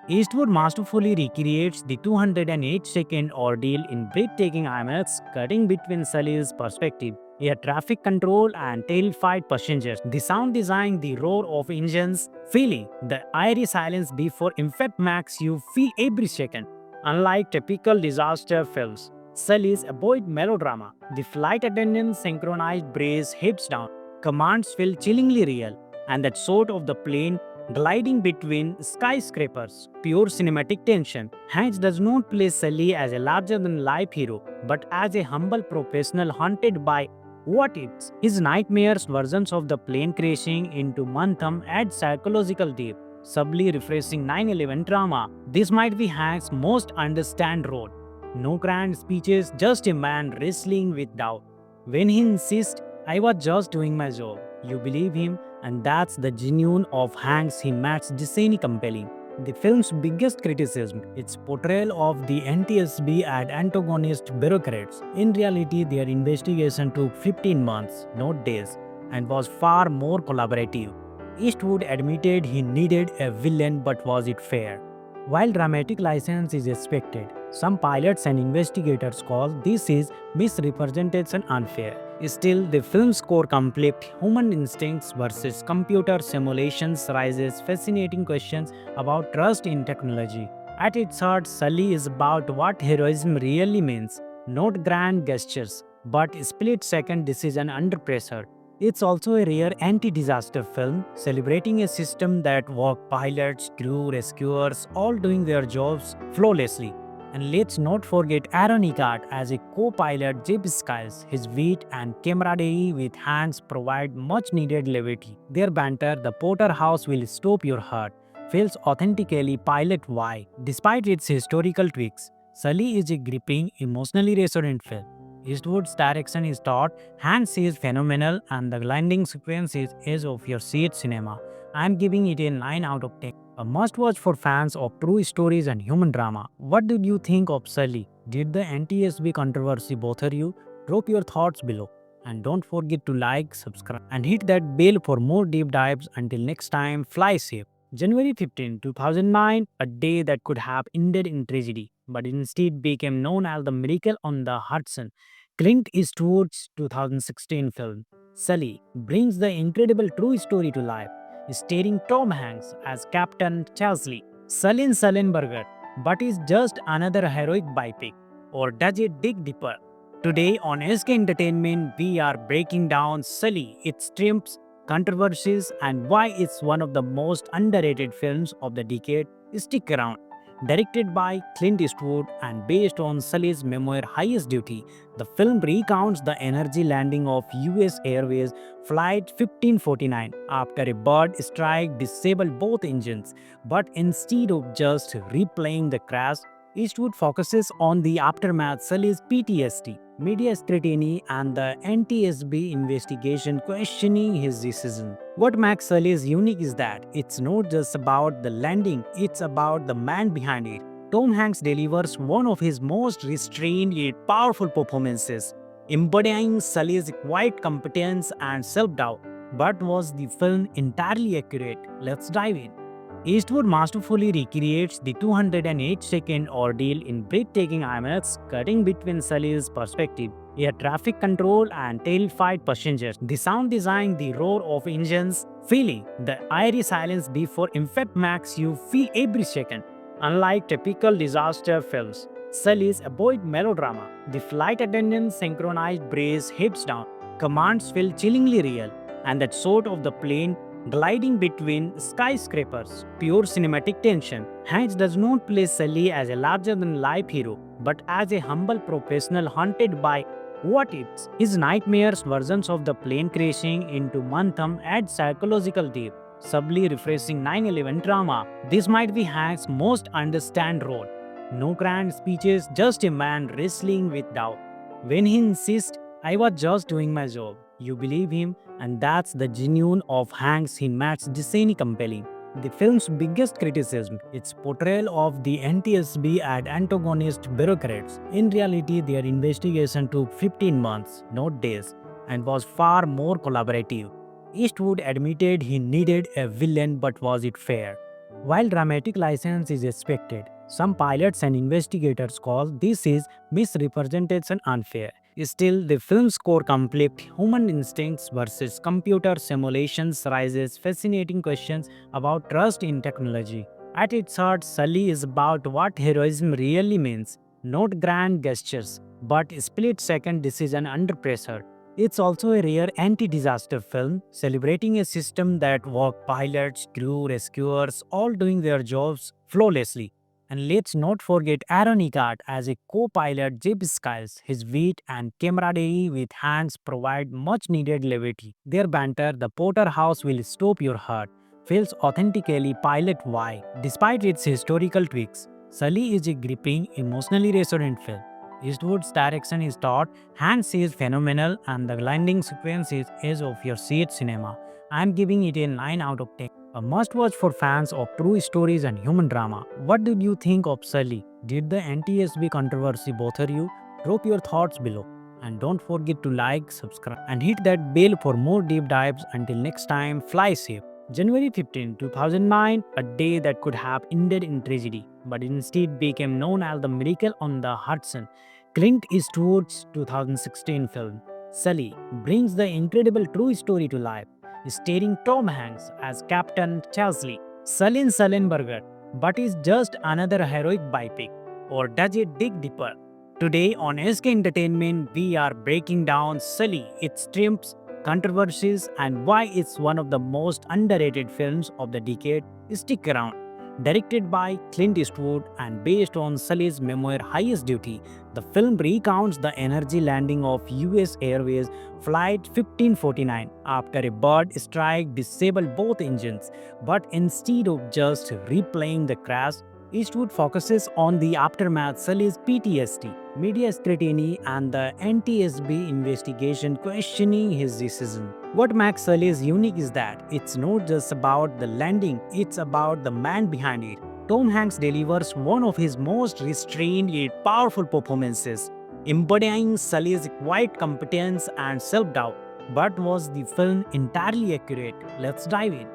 Eastwood masterfully recreates the 208-second ordeal in breathtaking IMAX, cutting between Sully's perspective, air traffic control, and terrified passengers. The sound design, the roar of engines, feeling the eerie silence before impact makes you feel every second. Unlike typical disaster films, Sully's avoid melodrama. The flight attendant's synchronized brace hips down, commands feel chillingly real, and that shot of the plane gliding between skyscrapers, pure cinematic tension. Hanks does not play Sully as a larger-than-life hero, but as a humble professional haunted by what ifs. His nightmares versions of the plane crashing into Mantham add psychological depth, subtly refreshing 9/11 drama. This might be Hanks' most understand role. No grand speeches, just a man wrestling with doubt. When he insists, "I was just doing my job," you believe him, and that's the genuine of Hanks. He makes Disney compelling. The film's biggest criticism, its portrayal of the NTSB as antagonist bureaucrats. In reality, their investigation took 15 months, not days, and was far more collaborative. Eastwood admitted he needed a villain, but was it fair? While dramatic license is expected, some pilots and investigators call this is misrepresentation unfair. Still, the film's core conflict, human instincts versus computer simulations, raises fascinating questions about trust in technology. At its heart, Sully is about what heroism really means, not grand gestures, but split-second decision under pressure. It's also a rare anti-disaster film, celebrating a system that worked pilots, crew, rescuers, all doing their jobs flawlessly. And let's not forget Aaron Eckhart as a co-pilot Jeb Skiles. His wit and camaraderie with Hanks provide much-needed levity. Their banter, "The Porterhouse will stop your heart," feels authentically pilot-wide. Despite its historical tweaks, Sully is a gripping, emotionally resonant film. Eastwood's direction is taut, Hanks is phenomenal, and the landing sequence is edge of your seat cinema. I am giving it a 9 out of 10. A must-watch for fans of true stories and human drama. What did you think of Sully? Did the NTSB controversy bother you? Drop your thoughts below. And don't forget to like, subscribe, and hit that bell for more deep dives. Until next time, fly safe. January 15, 2009, a day that could have ended in tragedy, but instead became known as the Miracle on the Hudson. Clint Eastwood's 2016 film, Sully, brings the incredible true story to life, starring Tom Hanks as Captain Chesley, Sullenberger, but is just another heroic biopic, or does it dig deeper? Today on SK Entertainment, we are breaking down Sully, its triumphs, controversies, and why it's one of the most underrated films of the decade. Stick around. Directed by Clint Eastwood and based on Sully's memoir Highest Duty, the film recounts the energy landing of US Airways Flight 1549 after a bird strike disabled both engines. But instead of just replaying the crash, Eastwood focuses on the aftermath, Sully's PTSD, media scrutiny, and the NTSB investigation questioning his decision. What makes Sully's unique is that it's not just about the landing, it's about the man behind it. Tom Hanks delivers one of his most restrained yet powerful performances, embodying Sully's quiet competence and self-doubt. But was the film entirely accurate? Let's dive in. Eastwood masterfully recreates the 208-second ordeal in breathtaking IMAX, cutting between Sully's perspective, air traffic control, and terrified passengers. The sound design, the roar of engines, feeling the eerie silence before impact makes you feel every second. Unlike typical disaster films, Sully's avoid melodrama. The flight attendant's synchronized brace hips down, commands feel chillingly real, and that shot of the plane gliding between skyscrapers, pure cinematic tension. Hanks does not play Sully as a larger-than-life hero, but as a humble professional haunted by what ifs. His nightmares versions of the plane crashing into Mantham add psychological depth, subtly refreshing 9/11 drama. This might be Hank's most understand role. No grand speeches, just a man wrestling with doubt. When he insists, I was just doing my job, you believe him, and that's the genuine of Hanks he makes Disney compelling. The film's biggest criticism, its portrayal of the NTSB as antagonist bureaucrats. In reality, their investigation took 15 months, not days, and was far more collaborative. Eastwood admitted he needed a villain, but was it fair? While dramatic license is expected, some pilots and investigators call this is misrepresentation unfair. Still, the film's core conflict, human instincts versus computer simulations, raises fascinating questions about trust in technology. At its heart, Sully is about what heroism really means, not grand gestures, but split-second decision under pressure. It's also a rare anti-disaster film, celebrating a system that worked pilots, crew, rescuers, all doing their jobs flawlessly. And let's not forget Aaron Eckhart as a co-pilot Jib Skiles. His wit and camaraderie with Hanks provide much-needed levity. Their banter, the Porterhouse will stop your heart, feels authentically pilot-wide. Despite its historical tweaks, Sully is a gripping, emotionally resonant film. Eastwood's direction is taut, Hanks is phenomenal, and the landing sequence is edge of your seat cinema. I'm giving it a 9 out of 10. A must-watch for fans of true stories and human drama. What did you think of Sully? Did the NTSB controversy bother you? Drop your thoughts below. And don't forget to like, subscribe, and hit that bell for more deep dives. Until next time, fly safe. January 15, 2009, a day that could have ended in tragedy, but instead became known as the Miracle on the Hudson. Clint Eastwood's 2016 film, Sully, brings the incredible true story to life, starring Tom Hanks as Captain Chesley. Sullenberger, but is just another heroic biopic, or does it dig deeper? Today on SK Entertainment, we are breaking down Sully, its triumphs, controversies, and why it's one of the most underrated films of the decade. Stick around. Directed by Clint Eastwood and based on Sully's memoir Highest Duty, the film recounts the energy landing of US Airways Flight 1549 after a bird strike disabled both engines. But instead of just replaying the crash, Eastwood focuses on the aftermath, Sully's PTSD, media scrutiny, and the NTSB investigation questioning his decision. What makes Sully's unique is that it's not just about the landing, it's about the man behind it. Tom Hanks delivers one of his most restrained yet powerful performances, embodying Sully's quiet competence and self-doubt. But was the film entirely accurate? Let's dive in.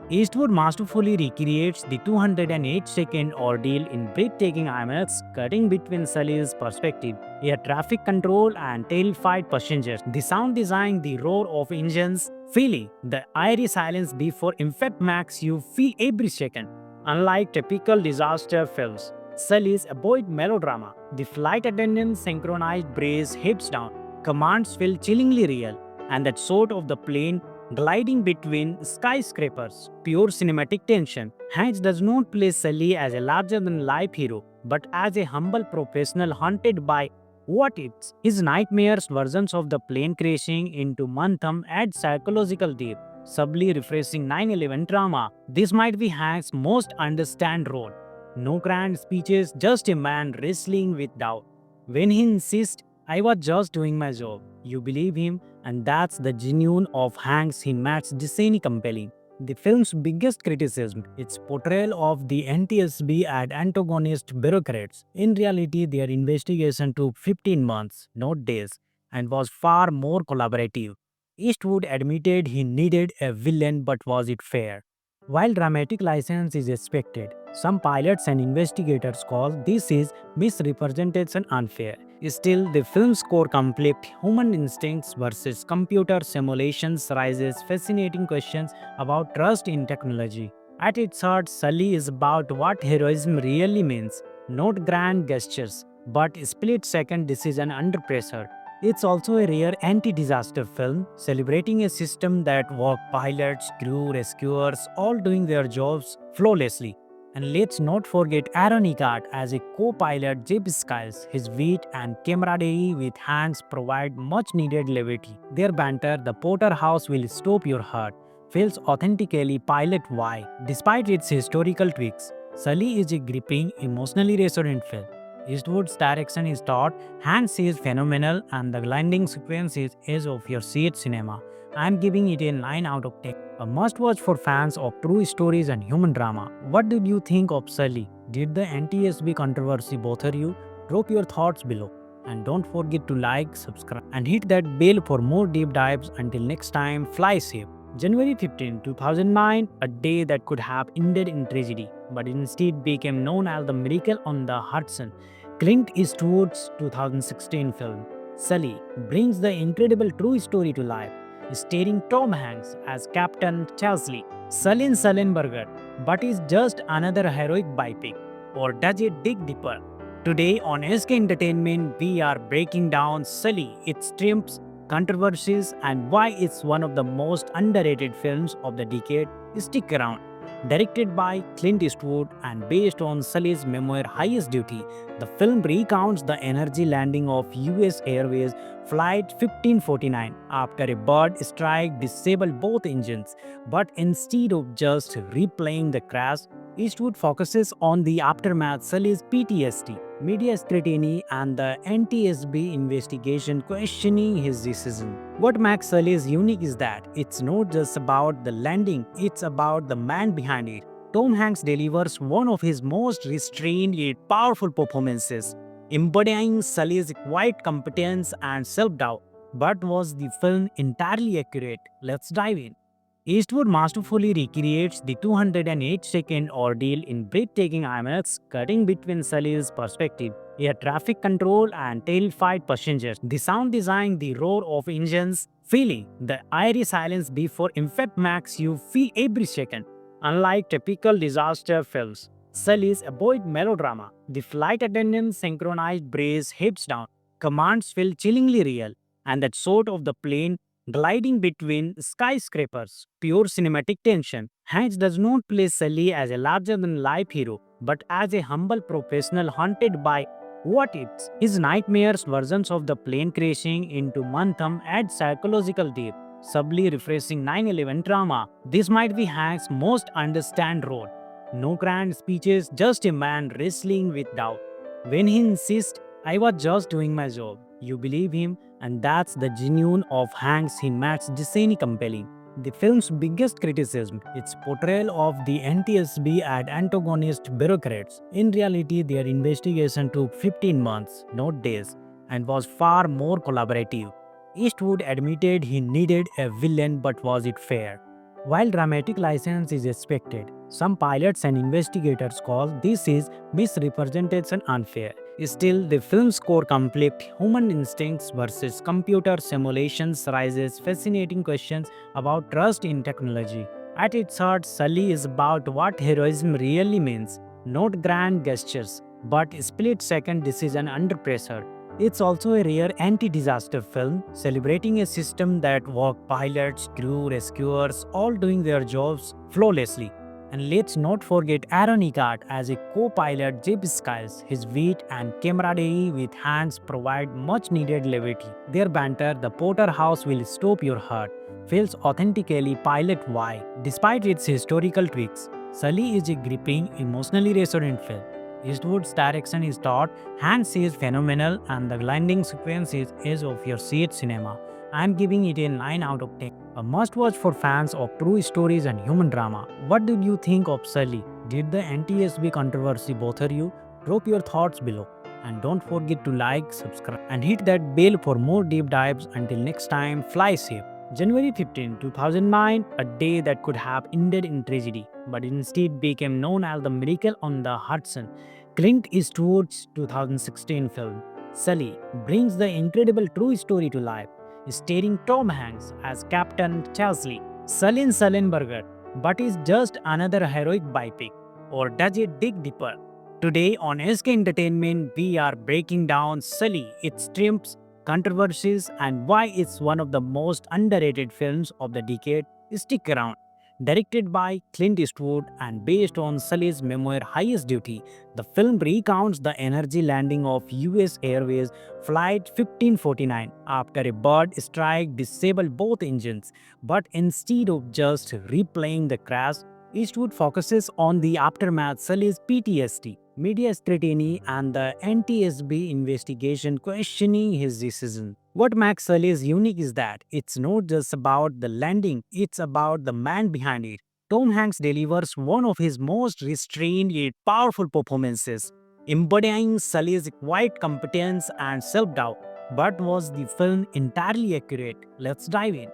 Eastwood masterfully recreates the 208-second ordeal in breathtaking IMAX, cutting between Sully's perspective, air traffic control, and terrified passengers. The sound design, the roar of engines, feeling the eerie silence before impact makes you feel every second. Unlike typical disaster films, Sully's avoid melodrama. The flight attendant's synchronized brace hips down, commands feel chillingly real, and that shot of the plane gliding between skyscrapers, pure cinematic tension. Hanks does not play Sully as a larger-than-life hero, but as a humble professional haunted by what ifs. His nightmares versions of the plane crashing into Mantham add psychological depth, subtly refreshing 9/11 drama. This might be Hanks' most understand role. No grand speeches, just a man wrestling with doubt. When he insists, I was just doing my job, you believe him, and that's the genuine of Hanks he makes Disney compelling. The film's biggest criticism, its portrayal of the NTSB as antagonist bureaucrats. In reality, their investigation took 15 months, not days, and was far more collaborative. Eastwood admitted he needed a villain, but was it fair? While dramatic license is expected, some pilots and investigators call this is misrepresentation unfair. Still, the film's core conflict, human instincts versus computer simulations, raises fascinating questions about trust in technology. At its heart, Sully is about what heroism really means, not grand gestures, but split-second decision under pressure. It's also a rare anti-disaster film celebrating a system that worked pilots, crew, rescuers, all doing their jobs flawlessly. And let's not forget Aaron Eckhart as a co-pilot Jeb Skiles. His wit and camaraderie with Hans provide much needed levity. Their banter, the Porterhouse will stop your heart, feels authentically pilot-wide. Despite its historical tweaks, Sully is a gripping, emotionally resonant film. Eastwood's direction is taut, Hans is phenomenal, and the landing sequence is edge of your seat cinema. I am giving it a 9 out of 10. A must watch for fans of true stories and human drama. What did you think of Sully? Did the NTSB controversy bother you? Drop your thoughts below. And don't forget to like, subscribe, and hit that bell for more deep dives. Until next time, fly safe. January 15, 2009, a day that could have ended in tragedy, but instead became known as the Miracle on the Hudson. Clint Eastwood's 2016 film, Sully, brings the incredible true story to life, starring Tom Hanks as Captain Chesley, Sullenberger, but is just another heroic biopic, or does it dig deeper? Today on SK Entertainment, we are breaking down Sully, its strengths, controversies, and why it's one of the most underrated films of the decade. Stick around. Directed by Clint Eastwood and based on Sully's memoir Highest Duty, the film recounts the energy landing of US Airways Flight 1549 after a bird strike disabled both engines. But instead of just replaying the crash, Eastwood focuses on the aftermath, Sully's PTSD, media scrutiny, and the NTSB investigation questioning his decision. What makes Sully's unique is that it's not just about the landing, it's about the man behind it. Tom Hanks delivers one of his most restrained yet powerful performances, embodying Sully's quiet competence and self-doubt. But was the film entirely accurate? Let's dive in. Eastwood masterfully recreates the 208-second ordeal in breathtaking IMAX, cutting between Sully's perspective, air traffic control, and terrified passengers. The sound design, the roar of engines, feeling the eerie silence before impact makes you feel every second. Unlike typical disaster films, Sully's avoid melodrama. The flight attendant's synchronized brace heads down, commands feel chillingly real, and that shot of the plane gliding between skyscrapers, pure cinematic tension. Hanks does not play Sully as a larger-than-life hero, but as a humble professional haunted by what ifs. His nightmares versions of the plane crashing into Mantham add psychological depth, subtly refreshing 9/11 drama. This might be Hanks' most understand role. No grand speeches, just a man wrestling with doubt. When he insists, I was just doing my job, you believe him, and that's the genuine of Hanks he makes Disney compelling. The film's biggest criticism, its portrayal of the NTSB as antagonist bureaucrats. In reality, their investigation took 15 months, not days, and was far more collaborative. Eastwood admitted he needed a villain, but was it fair? While dramatic license is expected, some pilots and investigators call this is misrepresentation unfair. Still, the film's core conflict, human instincts versus computer simulations, raises fascinating questions about trust in technology. At its heart, Sully is about what heroism really means, not grand gestures, but split-second decision under pressure. It's also a rare anti-disaster film celebrating a system that worked pilots, crew, rescuers, all doing their jobs flawlessly. And let's not forget Aaron Eckhart as a co-pilot Jeb Skiles. His wit and camaraderie with Hans provide much needed levity. Their banter, the Porterhouse will stop your heart, feels authentically pilot-wide. Despite its historical tweaks, Sully is a gripping, emotionally resonant film. Eastwood's direction is taut, Hans is phenomenal, and the landing sequence is edge of your seat cinema. I am giving it a 9 out of 10. A must watch for fans of true stories and human drama. What did you think of Sully? Did the NTSB controversy bother you? Drop your thoughts below. And don't forget to like, subscribe, and hit that bell for more deep dives. Until next time, fly safe. January 15, 2009, a day that could have ended in tragedy, but instead became known as the Miracle on the Hudson. Clint Eastwood's 2016 film, Sully, brings the incredible true story to life, starring Tom Hanks as Captain Chesley, Sullenberger, but is just another heroic biopic, or does it dig deeper? Today on SK Entertainment, we are breaking down Sully, its strengths, controversies, and why it's one of the most underrated films of the decade, stick around. Directed by Clint Eastwood and based on Sully's memoir Highest Duty, the film recounts the energy landing of US Airways Flight 1549 after a bird strike disabled both engines. But instead of just replaying the crash, Eastwood focuses on the aftermath, Sully's PTSD, media scrutiny, and the NTSB investigation questioning his decision. What makes Sully's unique is that it's not just about the landing, it's about the man behind it. Tom Hanks delivers one of his most restrained yet powerful performances, embodying Sully's quiet competence and self doubt. But was the film entirely accurate? Let's dive in.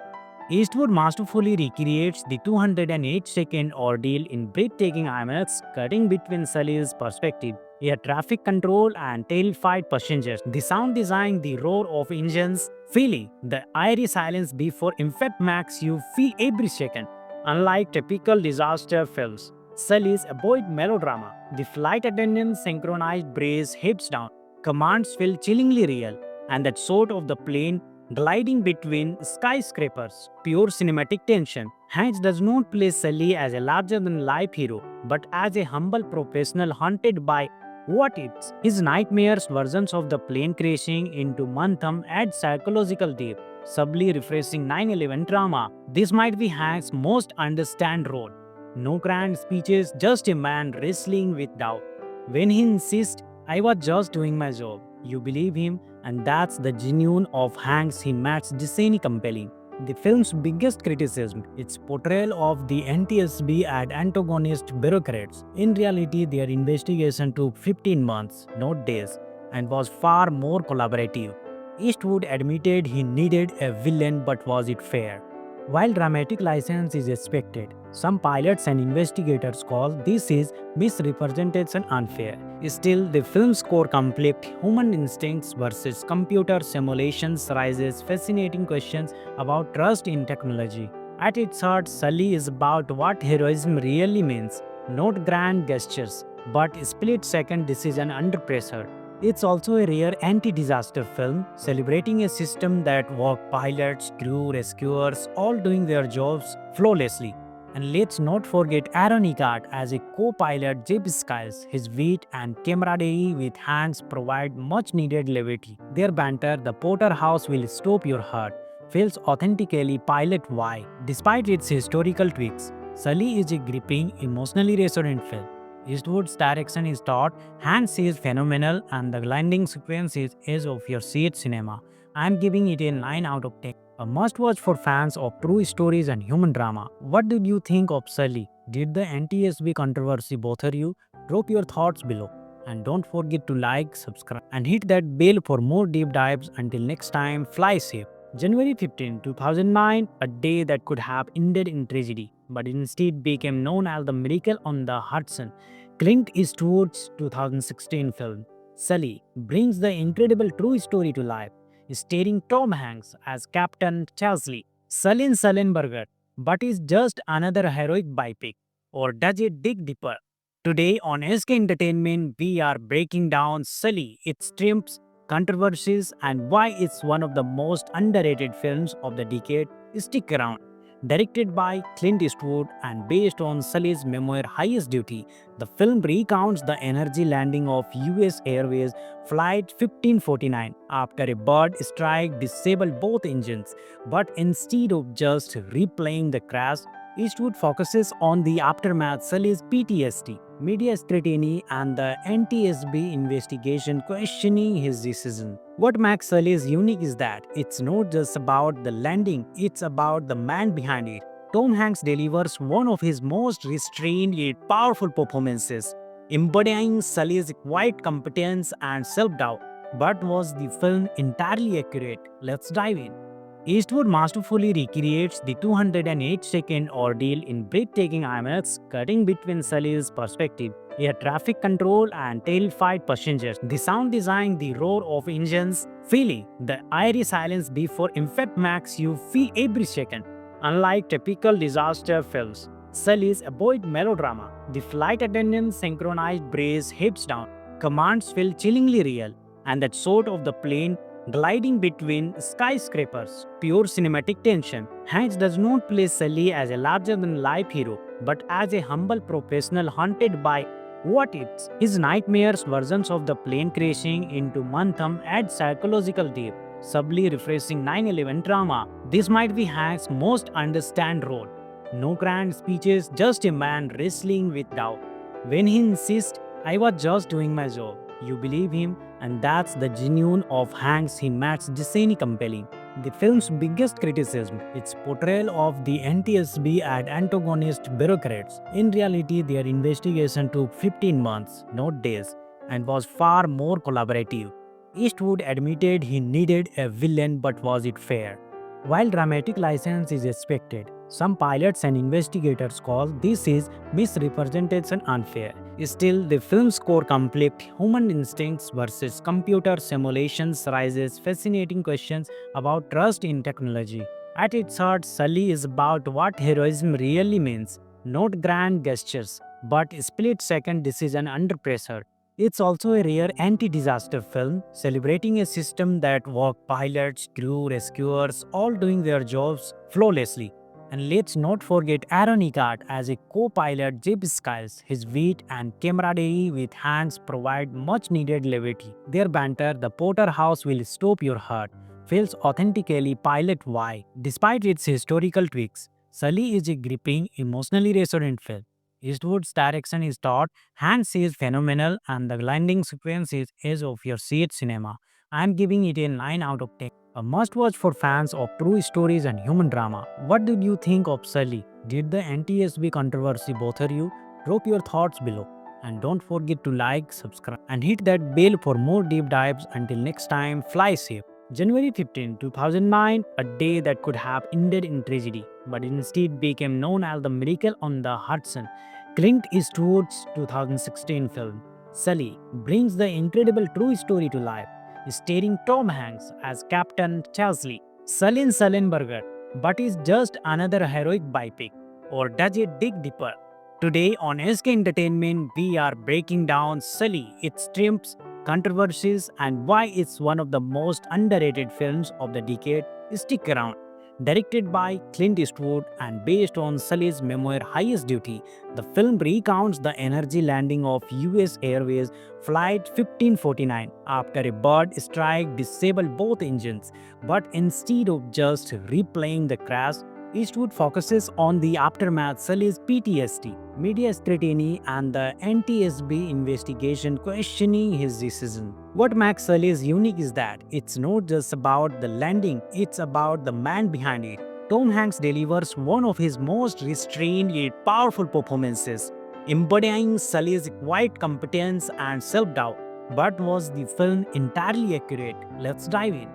Eastwood masterfully recreates the 208-second ordeal in breathtaking IMAX, cutting between Sully's perspective, air traffic control, and terrified passengers. The sound design, the roar of engines, feeling the eerie silence before impact makes you feel every second. Unlike typical disaster films, Sully's avoid melodrama. The flight attendant's synchronized brace hips down, commands feel chillingly real, and that shot of the plane gliding between skyscrapers, pure cinematic tension. Hanks does not play Sully as a larger-than-life hero, but as a humble professional haunted by what ifs. His nightmares versions of the plane crashing into Mantham add psychological depth, subtly refreshing 9/11 drama. This might be Hanks' most understand role. No grand speeches, just a man wrestling with doubt. When he insists, I was just doing my job, you believe him, and that's the genuine of Hanks he makes Disney compelling. The film's biggest criticism, its portrayal of the NTSB as antagonist bureaucrats. In reality, their investigation took 15 months, not days, and was far more collaborative. Eastwood admitted he needed a villain, but was it fair? While dramatic license is expected, some pilots and investigators call this is misrepresentation unfair. Still, the film's core conflict, human instincts versus computer simulations, raises fascinating questions about trust in technology. At its heart, Sully is about what heroism really means, not grand gestures, but split-second decision under pressure. It's also a rare anti-disaster film, celebrating a system that worked pilots, crew, rescuers, all doing their jobs flawlessly. And let's not forget Aaron Eckhart as a co-pilot Jeb Skiles. His wit and camaraderie with Hanks provide much-needed levity. Their banter, the Potter House will stop your heart, feels authentically pilot-wide. Despite its historical tweaks, Sully is a gripping, emotionally resonant film. Eastwood's direction is taut, Hanks is phenomenal, and the landing sequence is edge of your seat cinema. I'm giving it a 9 out of 10. A must-watch for fans of true stories and human drama. What did you think of Sully? Did the NTSB controversy bother you? Drop your thoughts below. And don't forget to like, subscribe, and hit that bell for more deep dives. Until next time, fly safe. January 15, 2009, a day that could have ended in tragedy, but instead became known as the Miracle on the Hudson. Clint Eastwood's 2016 film, Sully, brings the incredible true story to life, starring Tom Hanks as Captain Chesley Sullenberger. But is just another heroic biopic, or does it dig deeper? Today on SK Entertainment, we are breaking down Sully, its triumphs, controversies, and why it's one of the most underrated films of the decade. Stick around. Directed by Clint Eastwood and based on Sully's memoir Highest Duty, the film recounts the energy landing of US Airways Flight 1549 after a bird strike disabled both engines. But instead of just replaying the crash, Eastwood focuses on the aftermath, Sully's PTSD, media scrutiny, and the NTSB investigation questioning his decision. What makes Sully's unique is that it's not just about the landing, it's about the man behind it. Tom Hanks delivers one of his most restrained yet powerful performances, embodying Sully's quiet competence and self-doubt. But was the film entirely accurate? Let's dive in. Eastwood masterfully recreates the 208-second ordeal in breathtaking IMAX, cutting between Sully's perspective, air traffic control, and terrified passengers. The sound design, the roar of engines, feeling the eerie silence before impact makes you feel every second. Unlike typical disaster films, Sully's avoid melodrama. The flight attendant's synchronized brace hips down, commands feel chillingly real, and that shot of the plane gliding between skyscrapers, pure cinematic tension. Hanks does not play Sully as a larger-than-life hero, but as a humble professional haunted by what ifs. His nightmares versions of the plane crashing into Mantham add psychological depth, subtly refreshing 9/11 drama. This might be Hank's most understand role. No grand speeches, just a man wrestling with doubt. When he insists, I was just doing my job. You believe him, and that's the genuine of Hanks he makes Disney compelling. The film's biggest criticism, its portrayal of the NTSB as antagonist bureaucrats. In reality, their investigation took 15 months, not days, and was far more collaborative. Eastwood admitted he needed a villain, but was it fair? While dramatic license is expected, some pilots and investigators call this is misrepresentation unfair. Still, the film's core conflict, human instincts versus computer simulations, raises fascinating questions about trust in technology. At its heart, Sully is about what heroism really means, not grand gestures, but split-second decision under pressure. It's also a rare anti-disaster film, celebrating a system that worked pilots, crew, rescuers, all doing their jobs flawlessly. And let's not forget Aaron Eckhart as a co-pilot Jib Skiles. His wit and camaraderie with Hanks provide much-needed levity. Their banter, the Potter House will stop your heart, feels authentically pilot-why. Despite its historical tweaks, Sully is a gripping, emotionally resonant film. Eastwood's direction is taut, Hanks is phenomenal, and the landing sequence is edge of your seat cinema. I'm giving it a 9 out of 10. A must watch for fans of true stories and human drama. What did you think of Sully? Did the NTSB controversy bother you? Drop your thoughts below. And don't forget to like, subscribe, and hit that bell for more deep dives. Until next time, fly safe. January 15, 2009, a day that could have ended in tragedy, but instead became known as the Miracle on the Hudson. Clint Eastwood's 2016 film, Sully, brings the incredible true story to life, starring Tom Hanks as Captain Chesley, Sullen Sullenberger, but is just another heroic biopic, or does it dig deeper? Today on SK Entertainment, we are breaking down Sully, its strengths, controversies, and why it's one of the most underrated films of the decade. Stick around. Directed by Clint Eastwood and based on Sully's memoir Highest Duty, the film recounts the energy landing of US Airways Flight 1549 after a bird strike disabled both engines. But instead of just replaying the crash, Eastwood focuses on the aftermath, Sully's PTSD, media scrutiny, and the NTSB investigation questioning his decision. What makes Sully's unique is that it's not just about the landing, it's about the man behind it. Tom Hanks delivers one of his most restrained yet powerful performances, embodying Sully's quiet competence and self-doubt. But was the film entirely accurate? Let's dive in.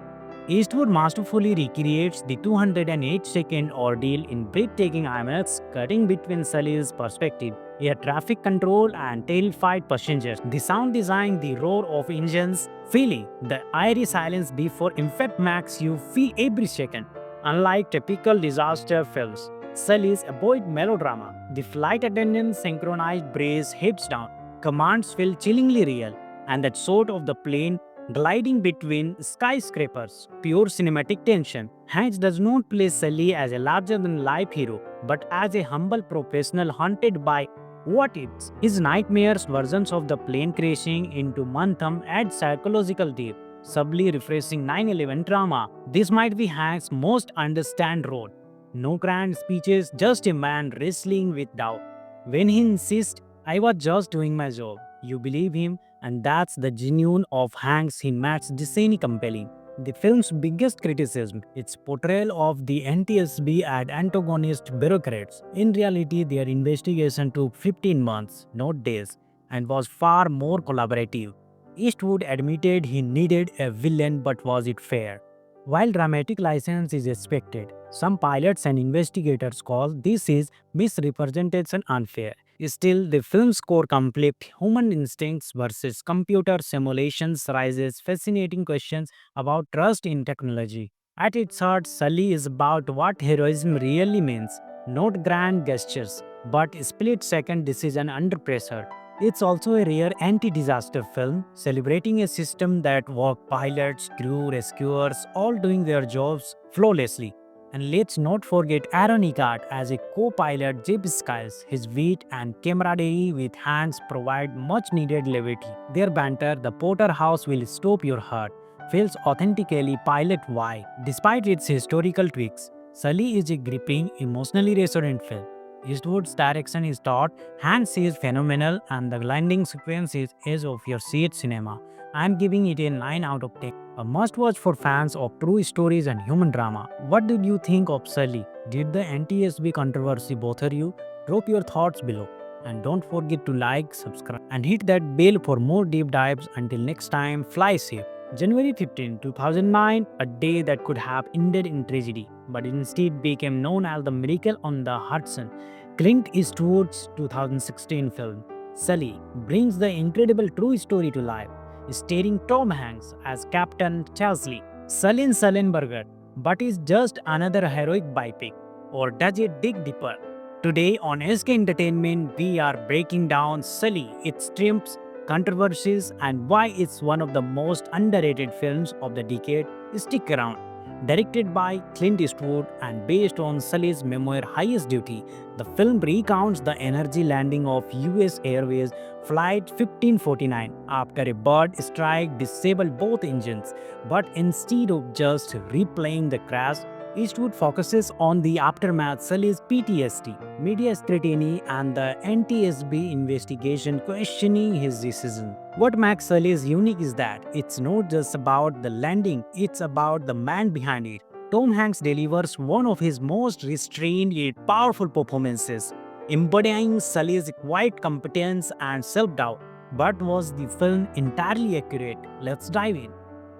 Eastwood masterfully recreates the 208-second ordeal in breathtaking IMAX, cutting between Sully's perspective, air traffic control, and terrified passengers. The sound design, the roar of engines, feeling the eerie silence before impact makes you feel every second. Unlike typical disaster films, Sully's avoid melodrama. The flight attendant's synchronized brace heads down, commands feel chillingly real, and that shot of the plane gliding between skyscrapers, pure cinematic tension. Hanks does not play Sully as a larger-than-life hero, but as a humble professional haunted by what ifs. His nightmares versions of the plane crashing into Mantham add psychological depth, subtly refreshing 9/11 drama. This might be Hanks' most understand role. No grand speeches, just a man wrestling with doubt. When he insists, I was just doing my job. You believe him, and that's the genuine of Hanks he makes Disney compelling. The film's biggest criticism, its portrayal of the NTSB as antagonist bureaucrats. In reality, their investigation took 15 months, not days, and was far more collaborative. Eastwood admitted he needed a villain, but was it fair? While dramatic license is expected, some pilots and investigators call this is misrepresentation unfair. Still, the film's core conflict, human instincts versus computer simulations, raises fascinating questions about trust in technology. At its heart, Sully is about what heroism really means, not grand gestures, but split-second decision under pressure. It's also a rare anti-disaster film, celebrating a system that worked pilots, crew, rescuers, all doing their jobs flawlessly. And let's not forget Aaron Eckhart as a co-pilot Jib Skiles. His wit and camaraderie with Hanks provide much-needed levity. Their banter, the Porterhouse will stop your heart, feels authentically pilot-wide. Despite its historical tweaks, Sully is a gripping, emotionally resonant film. Eastwood's direction is taut, Hanks is phenomenal, and the landing sequence is edge of your seat cinema. I am giving it a 9 out of 10. A must watch for fans of true stories and human drama. What did you think of Sully? Did the NTSB controversy bother you? Drop your thoughts below. And don't forget to like, subscribe, and hit that bell for more deep dives. Until next time, fly safe. January 15, 2009, a day that could have ended in tragedy, but instead became known as the Miracle on the Hudson. Clint Eastwood's 2016 film, Sully, brings the incredible true story to life, starring Tom Hanks as Captain Chesley. Sullenberger, but is just another heroic biopic, or does it dig deeper? Today on SK Entertainment, we are breaking down Sully, its triumphs, controversies, and why it's one of the most underrated films of the decade. Stick around. Directed by Clint Eastwood and based on Sully's memoir Highest Duty, the film recounts the energy landing of US Airways Flight 1549 after a bird strike disabled both engines. But instead of just replaying the crash, Eastwood focuses on the aftermath, Sully's PTSD, media scrutiny, and the NTSB investigation questioning his decision. What makes Sully's unique is that it's not just about the landing, it's about the man behind it. Tom Hanks delivers one of his most restrained yet powerful performances, embodying Sully's quiet competence and self-doubt. But was the film entirely accurate? Let's dive in.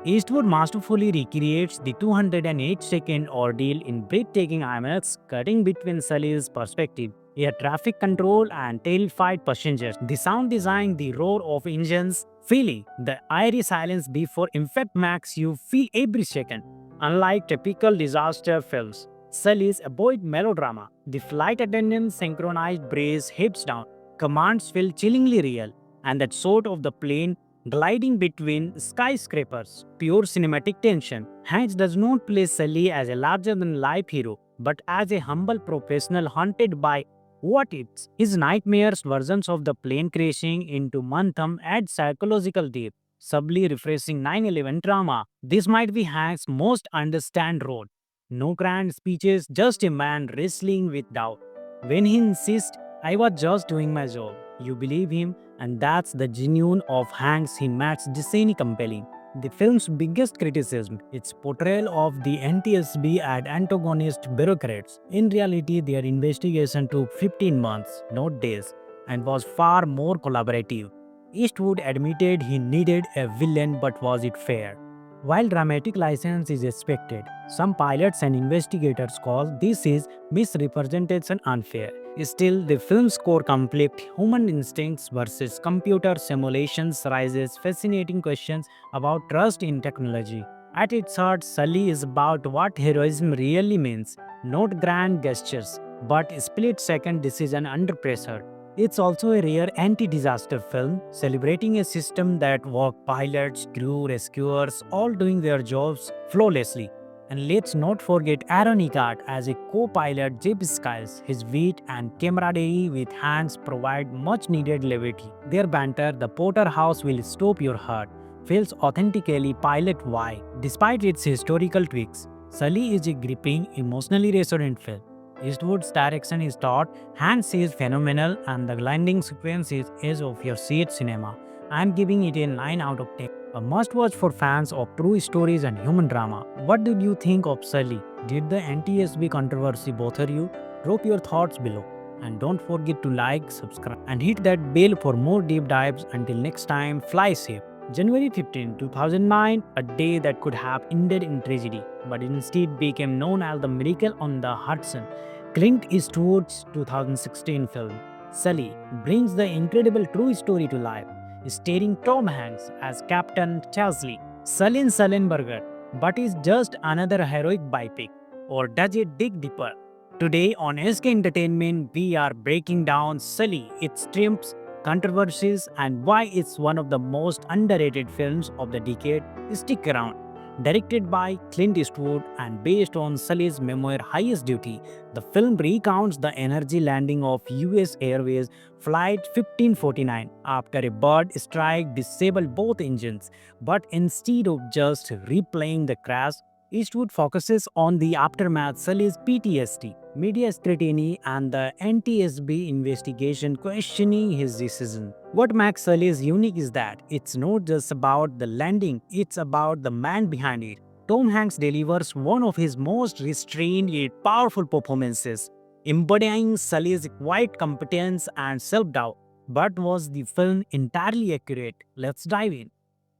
Eastwood masterfully recreates the 208-second ordeal in breathtaking IMAX, cutting between Sully's perspective, air traffic control, and terrified passengers. The sound design, the roar of engines, feeling the eerie silence before impact makes you feel every second. Unlike typical disaster films, Sully's avoid melodrama. The flight attendant's synchronized brace hips down, commands feel chillingly real, and that shot of the plane gliding between skyscrapers, pure cinematic tension. Hanks does not play Sully as a larger-than-life hero, but as a humble professional haunted by what ifs. His nightmares versions of the plane crashing into Mantham add psychological depth, subtly refreshing 9/11 drama. This might be Hanks' most understand role. No grand speeches, just a man wrestling with doubt. When he insists, I was just doing my job, you believe him, and that's the genuine of Hanks he makes Disney compelling. The film's biggest criticism, its portrayal of the NTSB as antagonist bureaucrats. In reality, their investigation took 15 months, not days, and was far more collaborative. Eastwood admitted he needed a villain, but was it fair? While dramatic license is expected, some pilots and investigators call this is misrepresentation unfair. Still, the film's core conflict, human instincts versus computer simulations, raises fascinating questions about trust in technology. At its heart, Sully is about what heroism really means, not grand gestures, but split-second decision under pressure. It's also a rare anti-disaster film, celebrating a system that worked pilots, crew, rescuers, all doing their jobs flawlessly. And let's not forget Aaron Eckhart as a co-pilot Jib Skiles. His wit and camaraderie with Hanks provide much-needed levity. Their banter, the Porterhouse will stop your heart, feels authentically pilot-wide. Despite its historical tweaks, Sully is a gripping, emotionally resonant film. Eastwood's direction is taut, Hanks is phenomenal, and the landing sequence is edge of your seat cinema. I am giving it a 9 out of 10. A must watch for fans of true stories and human drama. What did you think of Sully? Did the NTSB controversy bother you? Drop your thoughts below. And don't forget to like, subscribe, and hit that bell for more deep dives. Until next time, fly safe. January 15, 2009, a day that could have ended in tragedy, but instead became known as the Miracle on the Hudson. Clint Eastwood's 2016 film, Sully, brings the incredible true story to life, starring Tom Hanks as Captain Chesley. Sullenberger, but is just another heroic biopic, or does it dig deeper? Today on SK Entertainment, we are breaking down Sully, its triumphs, controversies, and why it's one of the most underrated films of the decade, stick around. Directed by Clint Eastwood and based on Sully's memoir Highest Duty, the film recounts the energy landing of US Airways Flight 1549 after a bird strike disabled both engines. But instead of just replaying the crash, Eastwood focuses on the aftermath, Sully's PTSD, media scrutiny, and the NTSB investigation questioning his decision. What makes Sully's unique is that it's not just about the landing, it's about the man behind it. Tom Hanks delivers one of his most restrained yet powerful performances, embodying Sully's quiet competence and self-doubt. But was the film entirely accurate? Let's dive in.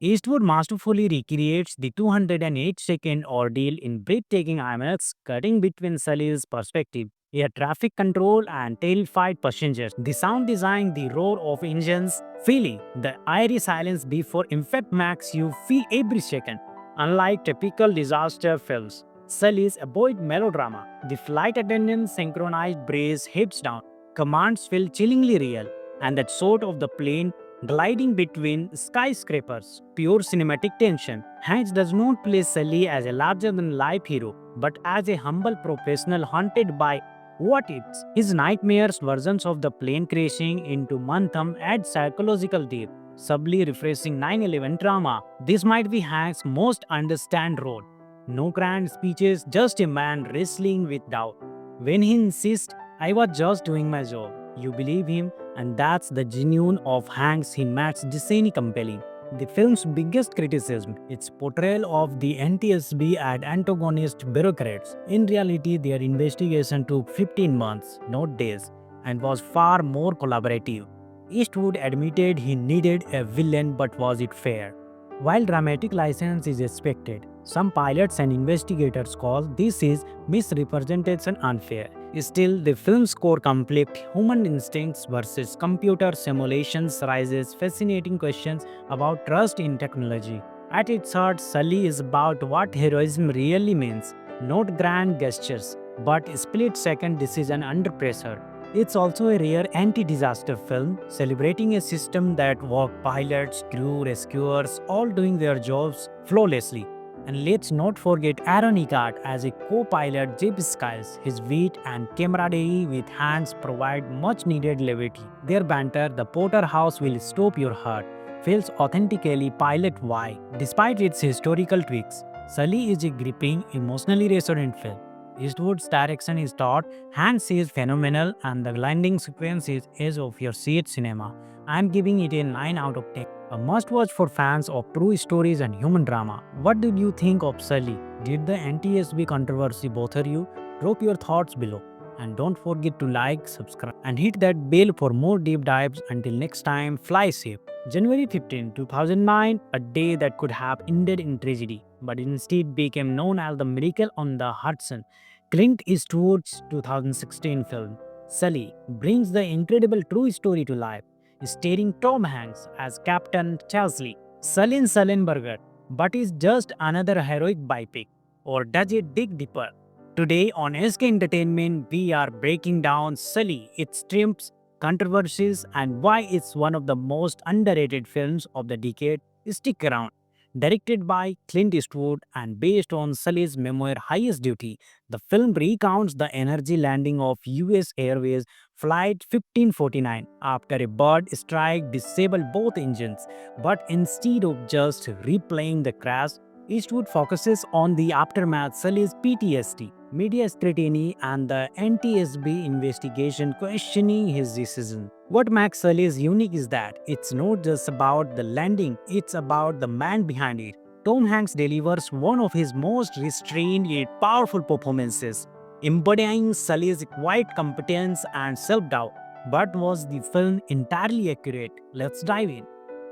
Eastwood masterfully recreates the 208-second ordeal in breathtaking IMAX, cutting between Sully's perspective, air traffic control, and terrified passengers. The sound design, the roar of engines, feeling the eerie silence before impact makes you feel every second. Unlike typical disaster films, Sully's avoid melodrama. The flight attendant's synchronized brace hips down, commands feel chillingly real, and that shot of the plane gliding between skyscrapers, pure cinematic tension. Hanks does not play Sully as a larger-than-life hero, but as a humble professional haunted by what ifs. His nightmares versions of the plane crashing into Mantham add psychological depth, subtly refreshing 9/11 drama. This might be Hanks' most understand role. No grand speeches, just a man wrestling with doubt. When he insists, I was just doing my job, you believe him, and that's the genuine of Hanks he makes Disney compelling. The film's biggest criticism, its portrayal of the NTSB as antagonist bureaucrats. In reality, their investigation took 15 months, not days, and was far more collaborative. Eastwood admitted he needed a villain, but was it fair? While dramatic license is expected, some pilots and investigators call this is misrepresentation unfair. Still, the film's core conflict, human instincts versus computer simulations, raises fascinating questions about trust in technology. At its heart, Sully is about what heroism really means, not grand gestures, but split-second decision under pressure. It's also a rare anti-disaster film, celebrating a system that worked pilots, crew, rescuers, all doing their jobs flawlessly. And let's not forget Aaron Eckhart as a co-pilot Jeff Skiles. His wit and camaraderie with Hanks provide much-needed levity. Their banter, the Potter House will stop your heart, feels authentically pilot-wide. Despite its historical tweaks, Sully is a gripping, emotionally resonant film. Eastwood's direction is taut, Hanks is phenomenal, and the landing sequence is edge of your seat cinema. I'm giving it a 9 out of 10. A must-watch for fans of true stories and human drama. What did you think of Sully? Did the NTSB controversy bother you? Drop your thoughts below. And don't forget to like, subscribe, and hit that bell for more deep dives. Until next time, fly safe. January 15, 2009, a day that could have ended in tragedy, but instead became known as the Miracle on the Hudson. Clint Eastwood's 2016 film, Sully, brings the incredible true story to life, starring Tom Hanks as Captain Chesley Sullenberger. But is just another heroic biopic, or does it dig deeper? Today on SK Entertainment, we are breaking down Sully, its strengths, controversies, and why it's one of the most underrated films of the decade. Stick around. Directed by Clint Eastwood and based on Sully's memoir Highest Duty, the film recounts the energy landing of US Airways Flight 1549 after a bird strike disabled both engines. But instead of just replaying the crash, Eastwood focuses on the aftermath, Sully's PTSD, media scrutiny, and the NTSB investigation questioning his decision. What makes Sully's unique is that it's not just about the landing, it's about the man behind it. Tom Hanks delivers one of his most restrained yet powerful performances, embodying Sully's quiet competence and self-doubt. But was the film entirely accurate? Let's dive in.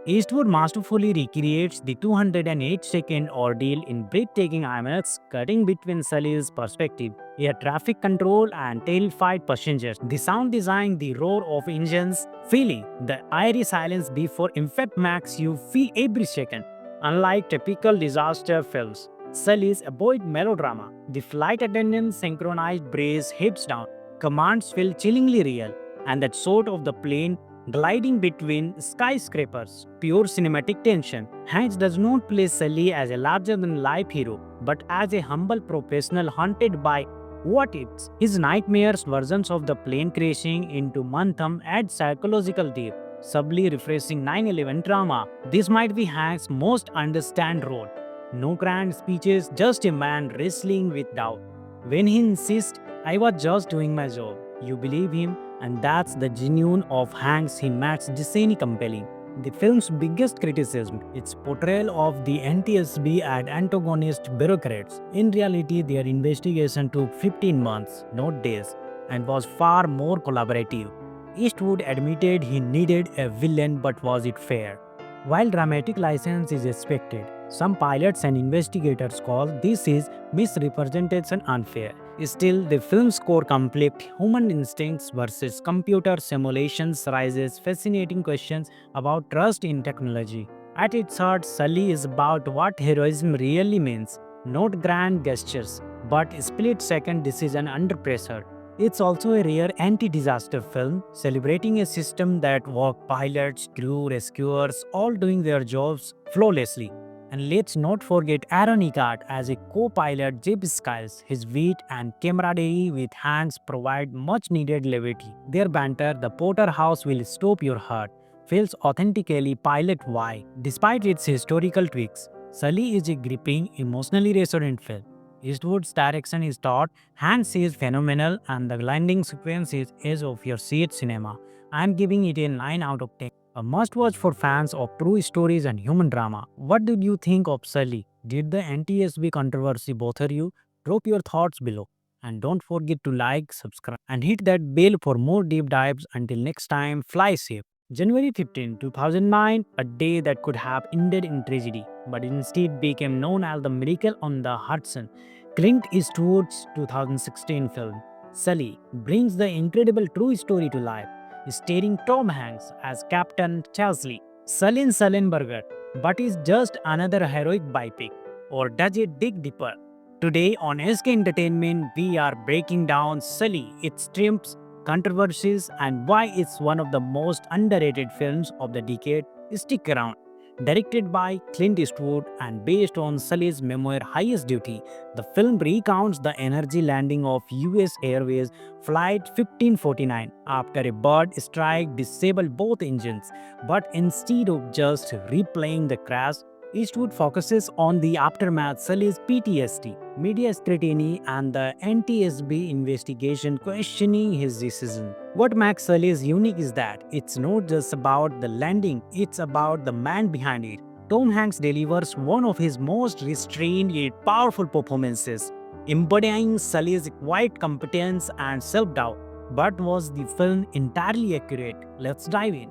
Eastwood masterfully recreates the 208-second ordeal in breathtaking IMAX, cutting between Sully's perspective, air traffic control, and terrified passengers. The sound design, the roar of engines, feeling the eerie silence before impact makes you feel every second. Unlike typical disaster films, Sully's avoid melodrama. The flight attendant's synchronized brace hips down, commands feel chillingly real, and that shot of the plane gliding between skyscrapers, pure cinematic tension. Hanks does not play Sully as a larger-than-life hero, but as a humble professional haunted by what ifs. His nightmares versions of the plane crashing into Mantham add psychological depth, subtly refreshing 9/11 drama. This might be Hank's most understand role. No grand speeches, just a man wrestling with doubt. When he insists, I was just doing my job, you believe him, and that's the genuine of Hanks he makes Disney compelling. The film's biggest criticism, its portrayal of the NTSB as antagonist bureaucrats. In reality, their investigation took 15 months, not days, and was far more collaborative. Eastwood admitted he needed a villain, but was it fair? While dramatic license is expected, some pilots and investigators call this is misrepresentation unfair. Still, the film's core conflict, human instincts versus computer simulations, raises fascinating questions about trust in technology. At its heart, Sully is about what heroism really means, not grand gestures, but split-second decision under pressure. It's also a rare anti-disaster film, celebrating a system that worked pilots, crew, rescuers, all doing their jobs flawlessly. And let's not forget Aaron Eckhart as a co-pilot Jeb Skiles. His wit and camaraderie with Hanks provide much-needed levity. Their banter, the Porterhouse will stop your heart, feels authentically pilot-wide. Despite its historical tweaks, Sully is a gripping, emotionally resonant film. Eastwood's direction is taut, Hanks is phenomenal, and the landing sequence is edge of your seat cinema. I am giving it a 9 out of 10. A must-watch for fans of true stories and human drama. What did you think of Sully? Did the NTSB controversy bother you? Drop your thoughts below. And don't forget to like, subscribe, and hit that bell for more deep dives. Until next time, fly safe. January 15, 2009, a day that could have ended in tragedy, but instead became known as the Miracle on the Hudson. Clint Eastwood's 2016 film, Sully, brings the incredible true story to life, starring Tom Hanks as Captain Chesley Sullenberger. But is just another heroic biopic, or does it dig deeper? Today on SK Entertainment, we are breaking down Sully, its strengths, controversies, and why it's one of the most underrated films of the decade. Stick around. Directed by Clint Eastwood and based on Sully's memoir Highest Duty, the film recounts the energy landing of US Airways Flight 1549 after a bird strike disabled both engines. But instead of just replaying the crash, Eastwood focuses on the aftermath, Sully's PTSD, media scrutiny, and the NTSB investigation questioning his decision. What makes Sully's unique is that it's not just about the landing, it's about the man behind it. Tom Hanks delivers one of his most restrained yet powerful performances, embodying Sully's quiet competence and self-doubt. But was the film entirely accurate? Let's dive in.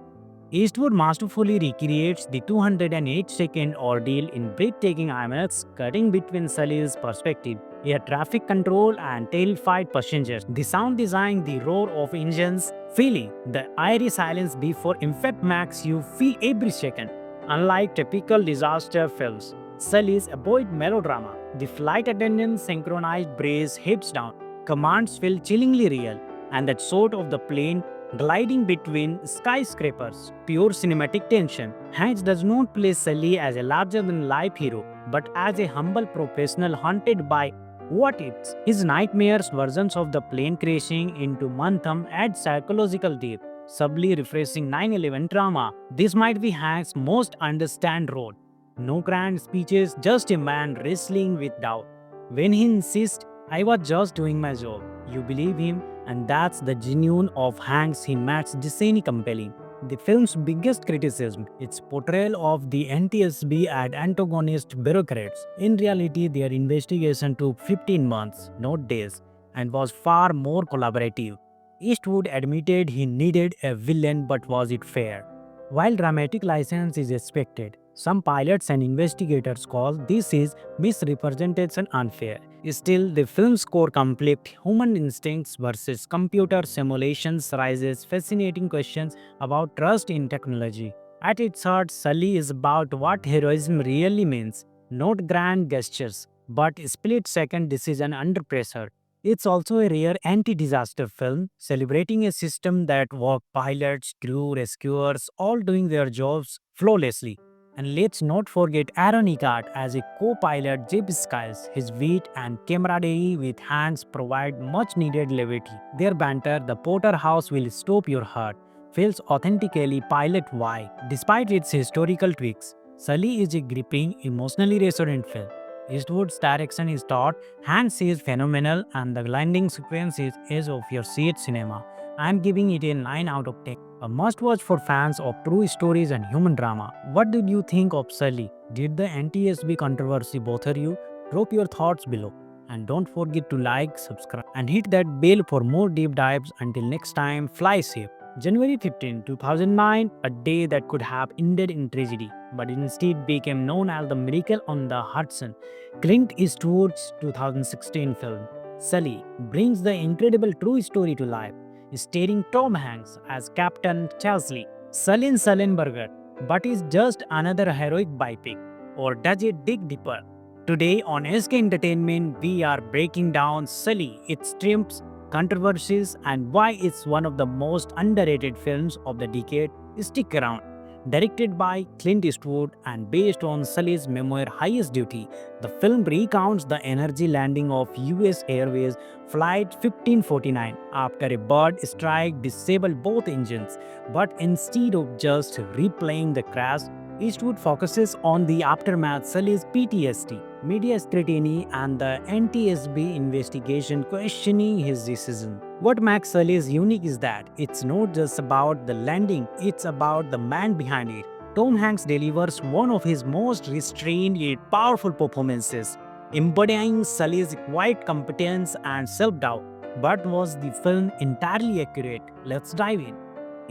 Eastwood masterfully recreates the 208-second ordeal in breathtaking IMAX, cutting between Sully's perspective, air traffic control, and terrified passengers. The sound design, the roar of engines, feeling the eerie silence before impact makes you feel every second. Unlike typical disaster films, Sully's avoid melodrama. The flight attendant's synchronized brace heads down, commands feel chillingly real, and that shot of the plane gliding between skyscrapers, pure cinematic tension. Hanks does not play Sully as a larger-than-life hero, but as a humble professional haunted by what ifs. His nightmares versions of the plane crashing into Mantham add psychological depth, subtly refreshing 9/11 drama. This might be Hanks' most understand role. No grand speeches, just a man wrestling with doubt. When he insists, I was just doing my job, you believe him, and that's the genuine of Hanks he makes Disney compelling. The film's biggest criticism, its portrayal of the NTSB as antagonist bureaucrats. In reality, their investigation took 15 months, not days, and was far more collaborative. Eastwood admitted he needed a villain, but was it fair? While dramatic license is expected, some pilots and investigators call this is misrepresentation unfair. Still, the film's core conflict, human instincts versus computer simulations, raises fascinating questions about trust in technology. At its heart, Sully is about what heroism really means, not grand gestures, but split-second decision under pressure. It's also a rare anti-disaster film celebrating a system that works pilots, crew, rescuers, all doing their jobs flawlessly. And let's not forget Aaron Eckhart as a co-pilot Jib Skiles. His wit and camaraderie with Hanks provide much-needed levity. Their banter, the Porterhouse will stop your heart, feels authentically pilot-wide. Despite its historical tweaks, Sully is a gripping, emotionally resonant film. Eastwood's direction is taut, Hanks is phenomenal, and the landing sequence is edge of your seat cinema. I'm giving it a 9 out of 10. A must watch for fans of true stories and human drama. What did you think of Sully? Did the NTSB controversy bother you? Drop your thoughts below. And don't forget to like, subscribe, and hit that bell for more deep dives. Until next time, fly safe. January 15, 2009, a day that could have ended in tragedy, but instead became known as the Miracle on the Hudson. Clint Eastwood's 2016 film, Sully, brings the incredible true story to life, starring Tom Hanks as Captain Chesley. Sully Sullenberger, but is just another heroic biopic, or does it dig deeper? Today on SK Entertainment, we are breaking down Sully, its triumphs, controversies, and why it's one of the most underrated films of the decade. Stick around. Directed by Clint Eastwood and based on Sully's memoir Highest Duty, the film recounts the energy landing of US Airways Flight 1549 after a bird strike disabled both engines. But instead of just replaying the crash, Eastwood focuses on the aftermath, Sully's PTSD, media scrutiny, and the NTSB investigation questioning his decision. What makes Sully's unique is that it's not just about the landing, it's about the man behind it. Tom Hanks delivers one of his most restrained yet powerful performances, embodying Sully's quiet competence and self-doubt. But was the film entirely accurate? Let's dive in.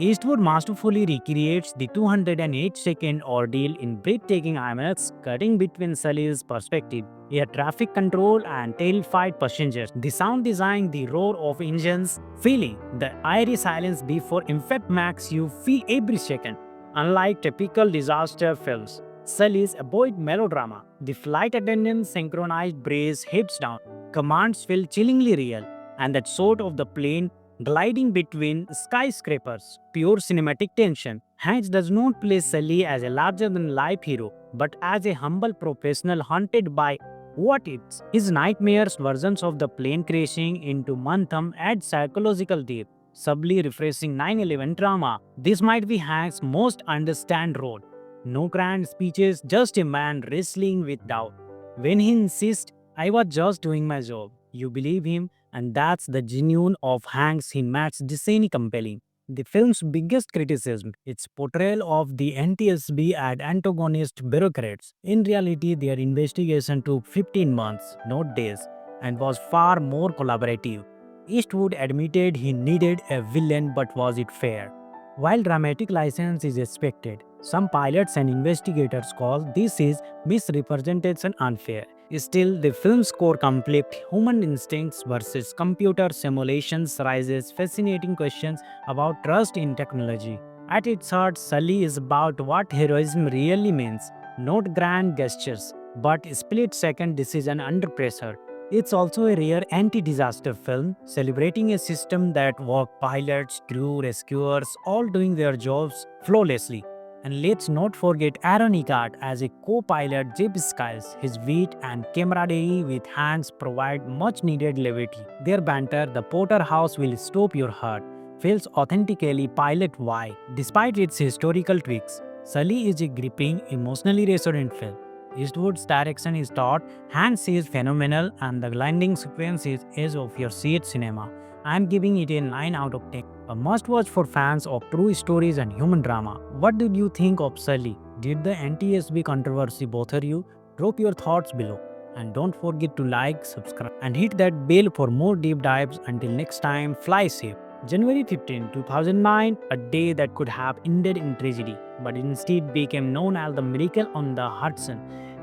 Eastwood masterfully recreates the 208-second ordeal in breathtaking IMAX, cutting between Sully's perspective, air traffic control, and terrified passengers. The sound design, the roar of engines, feeling the eerie silence before impact makes you feel every second. Unlike typical disaster films, Sully's avoid melodrama. The flight attendant's synchronized brace hips down, commands feel chillingly real, and that shot of the plane gliding between skyscrapers, pure cinematic tension. Hanks does not play Sully as a larger-than-life hero, but as a humble professional haunted by what ifs. His nightmares versions of the plane crashing into Mantham add psychological depth, subtly refreshing 9/11 drama. This might be Hanks' most understand role. No grand speeches, just a man wrestling with doubt. When he insists, I was just doing my job, you believe him, and that's the genuine of Hanks he makes Disney compelling. The film's biggest criticism, its portrayal of the NTSB as antagonist bureaucrats. In reality, their investigation took 15 months, not days, and was far more collaborative. Eastwood admitted he needed a villain, but was it fair? While dramatic license is expected, some pilots and investigators call this is misrepresentation unfair. Still, the film's core conflict, human instincts versus computer simulations, raises fascinating questions about trust in technology. At its heart, Sully is about what heroism really means, not grand gestures, but split-second decision under pressure. It's also a rare anti-disaster film, celebrating a system that works pilots, crew, rescuers, all doing their jobs flawlessly. And let's not forget Aaron Eckhart as a co-pilot Jib Skiles. His wit and camaraderie with Hanks provide much-needed levity. Their banter, the Porterhouse will stop your heart, feels authentically pilot-wide. Despite its historical tweaks, Sully is a gripping, emotionally resonant film. Eastwood's direction is taut, Hanks is phenomenal, and the landing sequence is edge of your seat cinema. I'm giving it a 9 out of 10. A must-watch for fans of true stories and human drama. What did you think of Sully? Did the NTSB controversy bother you? Drop your thoughts below. And don't forget to like, subscribe, and hit that bell for more deep dives. Until next time, fly safe. January 15, 2009, a day that could have ended in tragedy, but instead became known as the Miracle on the Hudson.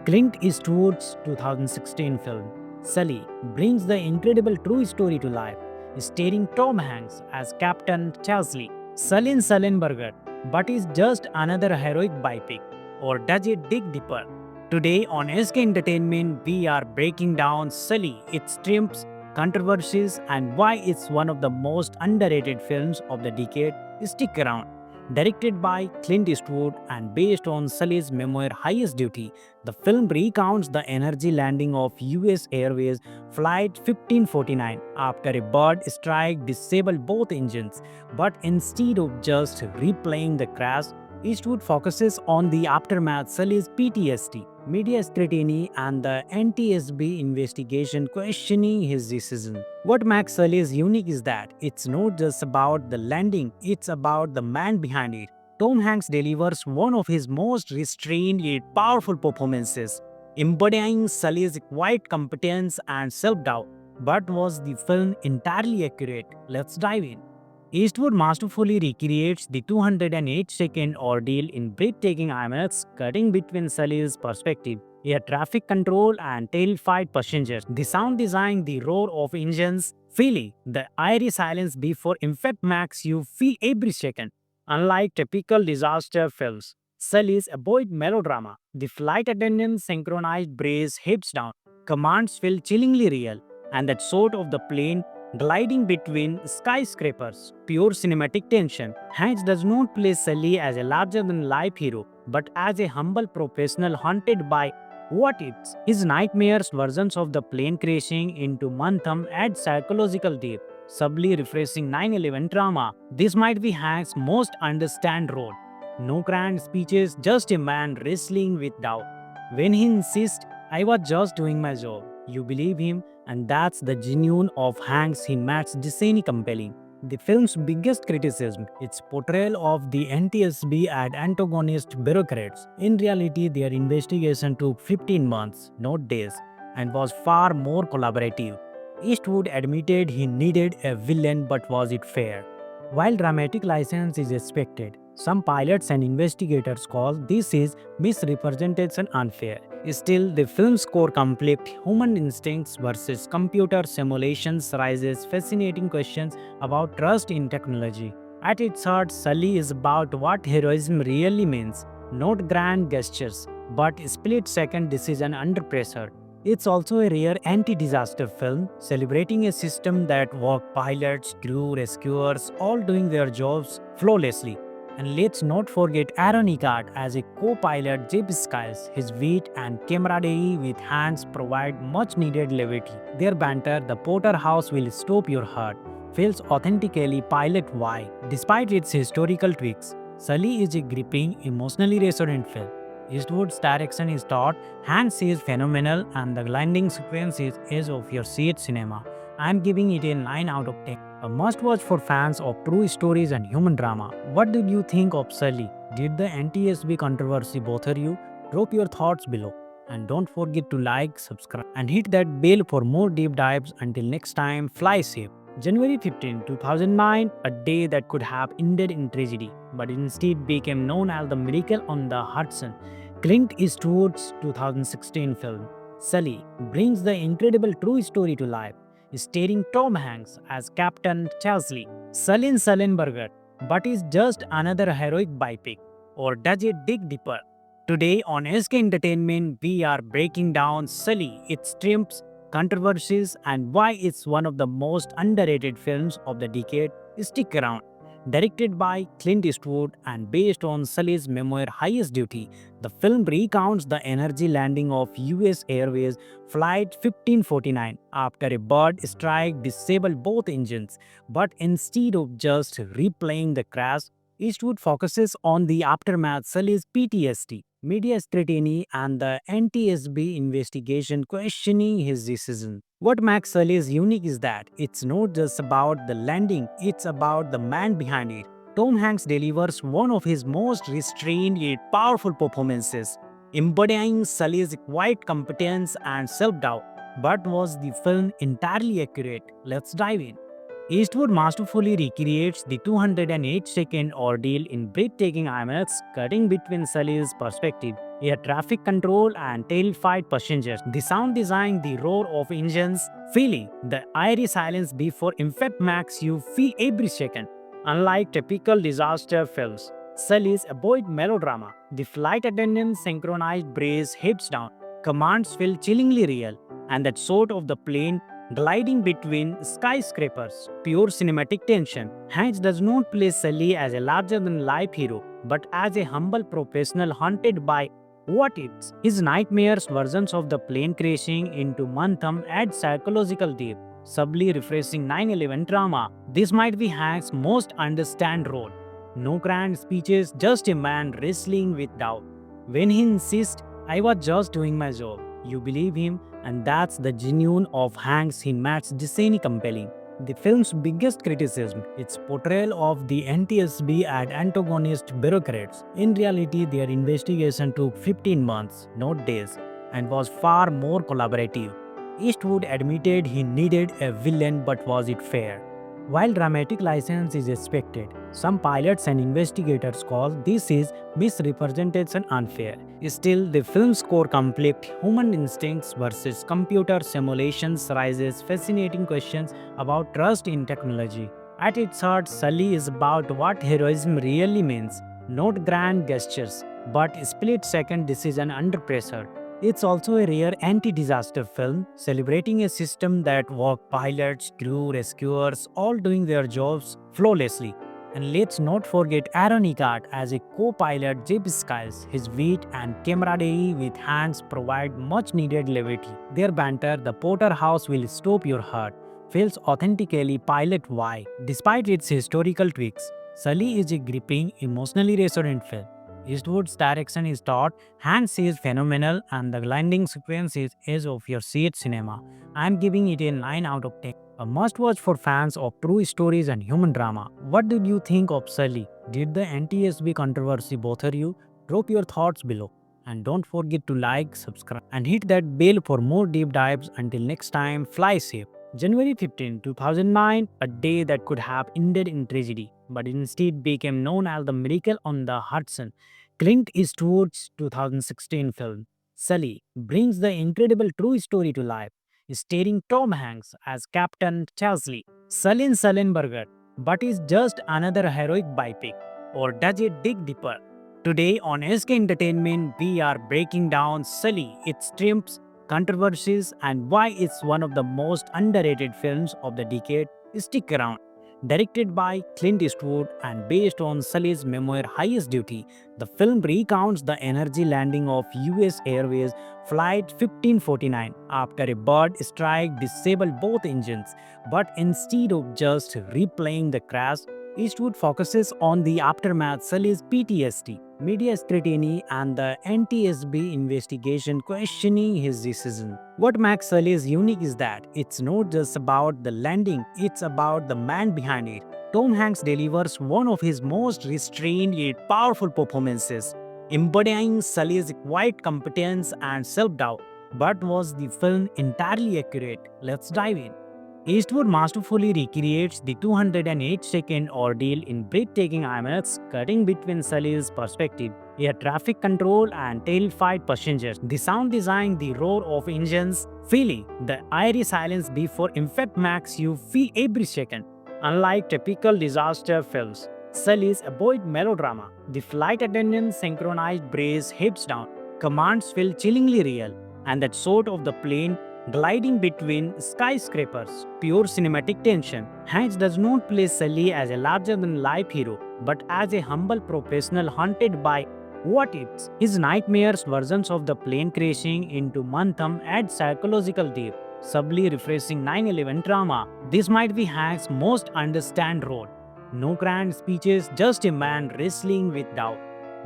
Clint Eastwood's 2016 film, Sully, brings the incredible true story to life, starring Tom Hanks as Captain Chesley. Sully Sullenberger, but is just another heroic biopic, or does it dig deeper? Today on SK Entertainment, we are breaking down Sully, its triumphs, controversies, and why it's one of the most underrated films of the decade, stick around. Directed by Clint Eastwood and based on Sully's memoir Highest Duty, the film recounts the energy landing of US Airways Flight 1549 after a bird strike disabled both engines. But instead of just replaying the crash, Eastwood focuses on the aftermath, Sully's PTSD, media scrutiny, and the NTSB investigation questioning his decision. What makes Sully's unique is that it's not just about the landing, it's about the man behind it. Tom Hanks delivers one of his most restrained yet powerful performances, embodying Sully's quiet competence and self doubt. But was the film entirely accurate? Let's dive in. Eastwood masterfully recreates the 208-second ordeal in breathtaking IMAX, cutting between Sully's perspective, air traffic control, and terrified passengers. The sound design, the roar of engines, feeling the eerie silence before impact makes you feel every second. Unlike typical disaster films, Sully's avoid melodrama. The flight attendant's synchronized brace hips down, commands feel chillingly real, and that sort of the plane gliding between skyscrapers, pure cinematic tension. Hanks does not play Sully as a larger-than-life hero, but as a humble professional haunted by what ifs. His nightmares versions of the plane crashing into Mantham add psychological depth, subtly refreshing 9/11 drama. This might be Hanks' most understand role. No grand speeches, just a man wrestling with doubt. When he insists, I was just doing my job, you believe him, and that's the genuine of Hanks he makes Disney compelling. The film's biggest criticism, its portrayal of the NTSB as antagonist bureaucrats. In reality, their investigation took 15 months, not days, and was far more collaborative. Eastwood admitted he needed a villain, but was it fair? While dramatic license is expected, some pilots and investigators call this is misrepresentation unfair. Still, the film's core conflict, human instincts versus computer simulations, raises fascinating questions about trust in technology. At its heart, Sully is about what heroism really means, not grand gestures, but split-second decision under pressure. It's also a rare anti-disaster film, celebrating a system that worked pilots, crew, rescuers, all doing their jobs flawlessly. And let's not forget Aaron Eckhart as a co-pilot Jeb Skiles. His wit and camaraderie with Hanks provide much-needed levity. Their banter, the Potter House will stop your heart, feels authentically pilot-wide. Despite its historical tweaks, Sully is a gripping, emotionally resonant film. Eastwood's direction is taut, Hanks is phenomenal, and the landing sequence is edge of your seat cinema. I'm giving it a 9 out of 10. A must-watch for fans of true stories and human drama. What did you think of Sully? Did the NTSB controversy bother you? Drop your thoughts below. And don't forget to like, subscribe, and hit that bell for more deep dives. Until next time, fly safe. January 15, 2009, a day that could have ended in tragedy, but instead became known as the Miracle on the Hudson. Clint Eastwood's 2016 film, Sully, brings the incredible true story to life, starring Tom Hanks as Captain Chesley Sullenberger, but is just another heroic biopic, or does it dig deeper? Today on SK Entertainment, we are breaking down Sully, its strengths, controversies, and why it's one of the most underrated films of the decade. Stick around. Directed by Clint Eastwood and based on Sully's memoir Highest Duty, the film recounts the energy landing of US Airways Flight 1549 after a bird strike disabled both engines. But instead of just replaying the crash, Eastwood focuses on the aftermath, Sully's PTSD, media scrutiny, and the NTSB investigation questioning his decision. What makes Sully's unique is that it's not just about the landing, it's about the man behind it. Tom Hanks delivers one of his most restrained yet powerful performances, embodying Sully's quiet competence and self-doubt. But was the film entirely accurate? Let's dive in. Eastwood masterfully recreates the 208-second ordeal in breathtaking IMAX, cutting between Sully's perspective, air traffic control, and terrified passengers. The sound design, the roar of engines, feeling the eerie silence before impact makes you feel every second. Unlike typical disaster films, Sully's avoid melodrama. The flight attendant's synchronized brace hips down, commands feel chillingly real, and that sort of the plane gliding between skyscrapers, pure cinematic tension. Hanks does not play Sully as a larger-than-life hero, but as a humble professional haunted by what ifs. His nightmares versions of the plane crashing into Mantham add psychological depth, subtly refreshing 9/11 drama. This might be Hanks' most understand role. No grand speeches, just a man wrestling with doubt. When he insists, I was just doing my job, you believe him, and that's the genuine of Hanks he makes Disney compelling. The film's biggest criticism, its portrayal of the NTSB as antagonist bureaucrats. In reality, their investigation took 15 months, not days, and was far more collaborative. Eastwood admitted he needed a villain, but was it fair? While dramatic license is expected, some pilots and investigators call this is misrepresentation unfair. Still, the film's core conflict, human instincts versus computer simulations, raises fascinating questions about trust in technology. At its heart, Sully is about what heroism really means, not grand gestures, but split-second decision under pressure. It's also a rare anti-disaster film, celebrating a system that worked pilots, crew, rescuers, all doing their jobs flawlessly. And let's not forget Aaron Eckhart as a co-pilot Jib Skiles. His wit and camaraderie with Hanks provide much-needed levity. Their banter, the Potter House will stop your heart, feels authentically pilot-why. Despite its historical tweaks, Sully is a gripping, emotionally resonant film. Eastwood's direction is taut, Hanks is phenomenal, and the landing sequence is edge of your seat cinema. I am giving it a 9 out of 10. A must-watch for fans of true stories and human drama. What did you think of Sully? Did the NTSB controversy bother you? Drop your thoughts below. And don't forget to like, subscribe, and hit that bell for more deep dives. Until next time, fly safe. January 15, 2009, a day that could have ended in tragedy, but instead became known as the Miracle on the Hudson. Clint Eastwood's 2016 film, Sully, brings the incredible true story to life, starring Tom Hanks as Captain Chesley. Sully Sullenberger, but is just another heroic biopic, or does it dig deeper? Today on SK Entertainment, we are breaking down Sully, its triumphs, controversies, and why it's one of the most underrated films of the decade. Stick around. Directed by Clint Eastwood and based on Sully's memoir Highest Duty, the film recounts the energy landing of US Airways Flight 1549 after a bird strike disabled both engines. But instead of just replaying the crash, Eastwood focuses on the aftermath, Sully's PTSD, media scrutiny, and the NTSB investigation questioning his decision. What makes Sully's unique is that it's not just about the landing, it's about the man behind it. Tom Hanks delivers one of his most restrained yet powerful performances, embodying Sully's quiet competence and self-doubt. But was the film entirely accurate? Let's dive in. Eastwood masterfully recreates the 208-second ordeal in breathtaking IMAX, cutting between Sully's perspective, air traffic control, and terrified passengers. The sound design, the roar of engines, feeling the eerie silence before impact makes you feel every second. Unlike typical disaster films, Sully's avoid melodrama. The flight attendant's synchronized brace heads down, commands feel chillingly real, and that shot of the plane gliding between skyscrapers, pure cinematic tension. Hanks does not play Sully as a larger-than-life hero, but as a humble professional haunted by what ifs. His nightmares versions of the plane crashing into Mantham add psychological depth, subtly refreshing 9/11 drama. This might be Hanks' most understand role. No grand speeches, just a man wrestling with doubt.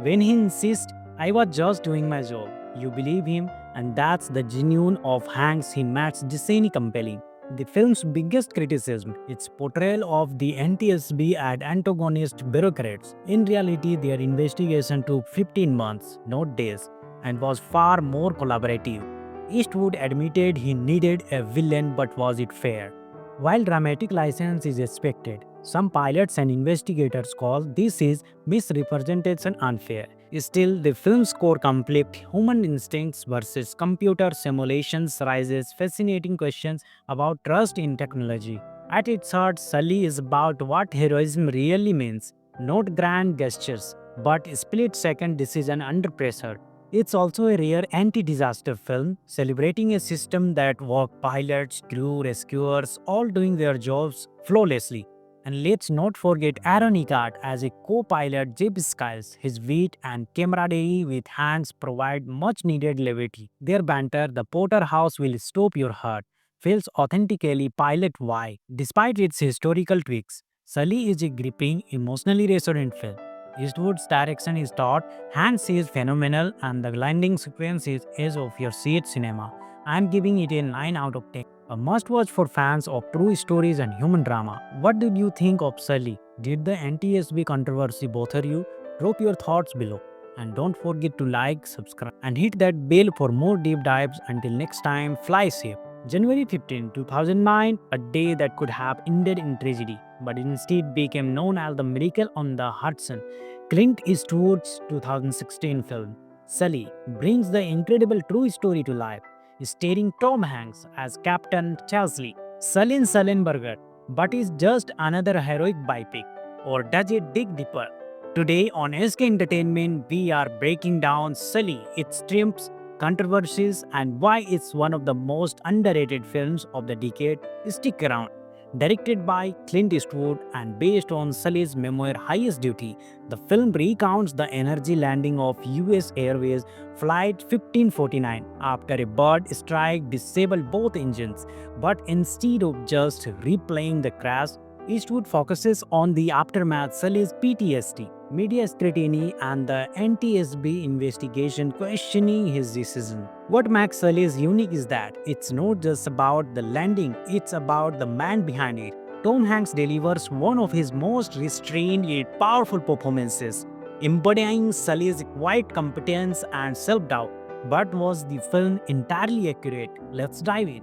When he insists, I was just doing my job, you believe him, and that's the genuine of Hanks he makes Disney compelling. The film's biggest criticism, its portrayal of the NTSB as antagonist bureaucrats. In reality, their investigation took 15 months, not days, and was far more collaborative. Eastwood admitted he needed a villain, but was it fair? While dramatic license is expected, some pilots and investigators call this is misrepresentation unfair. Still, the film's core conflict, human instincts versus computer simulations, raises fascinating questions about trust in technology. At its heart, Sully is about what heroism really means, not grand gestures, but split-second decision under pressure. It's also a rare anti-disaster film celebrating a system that worked pilots, crew, rescuers, all doing their jobs flawlessly. And let's not forget Aaron Eckhart as a co-pilot Jeb Skiles. His wit and camaraderie with Hans provide much needed levity. Their banter, the Porterhouse will stop your heart, feels authentically pilot-why. Despite its historical tweaks, Sully is a gripping, emotionally resonant film. Eastwood's direction is taut, Hans is phenomenal, and the landing sequence is edge of your seat cinema. I am giving it a 9 out of 10. A must watch for fans of true stories and human drama. What did you think of Sully? Did the NTSB controversy bother you? Drop your thoughts below. And don't forget to like, subscribe, and hit that bell for more deep dives. Until next time, fly safe. January 15, 2009, a day that could have ended in tragedy, but instead became known as the Miracle on the Hudson. Clint Eastwood's 2016 film, Sully, brings the incredible true story to life, starring Tom Hanks as Captain Chesley Sullenberger. But is just another heroic biopic, or does it dig deeper? Today on SK Entertainment, we are breaking down Sully, its strengths, controversies, and why it's one of the most underrated films of the decade. Stick around. Directed by Clint Eastwood and based on Sully's memoir Highest Duty, the film recounts the energy landing of US Airways Flight 1549 after a bird strike disabled both engines. But instead of just replaying the crash, Eastwood focuses on the aftermath, Sully's PTSD, media scrutiny, and the NTSB investigation questioning his decision. What makes Sully's unique is that it's not just about the landing, it's about the man behind it. Tom Hanks delivers one of his most restrained yet powerful performances, embodying Sully's quiet competence and self-doubt. But was the film entirely accurate? Let's dive in.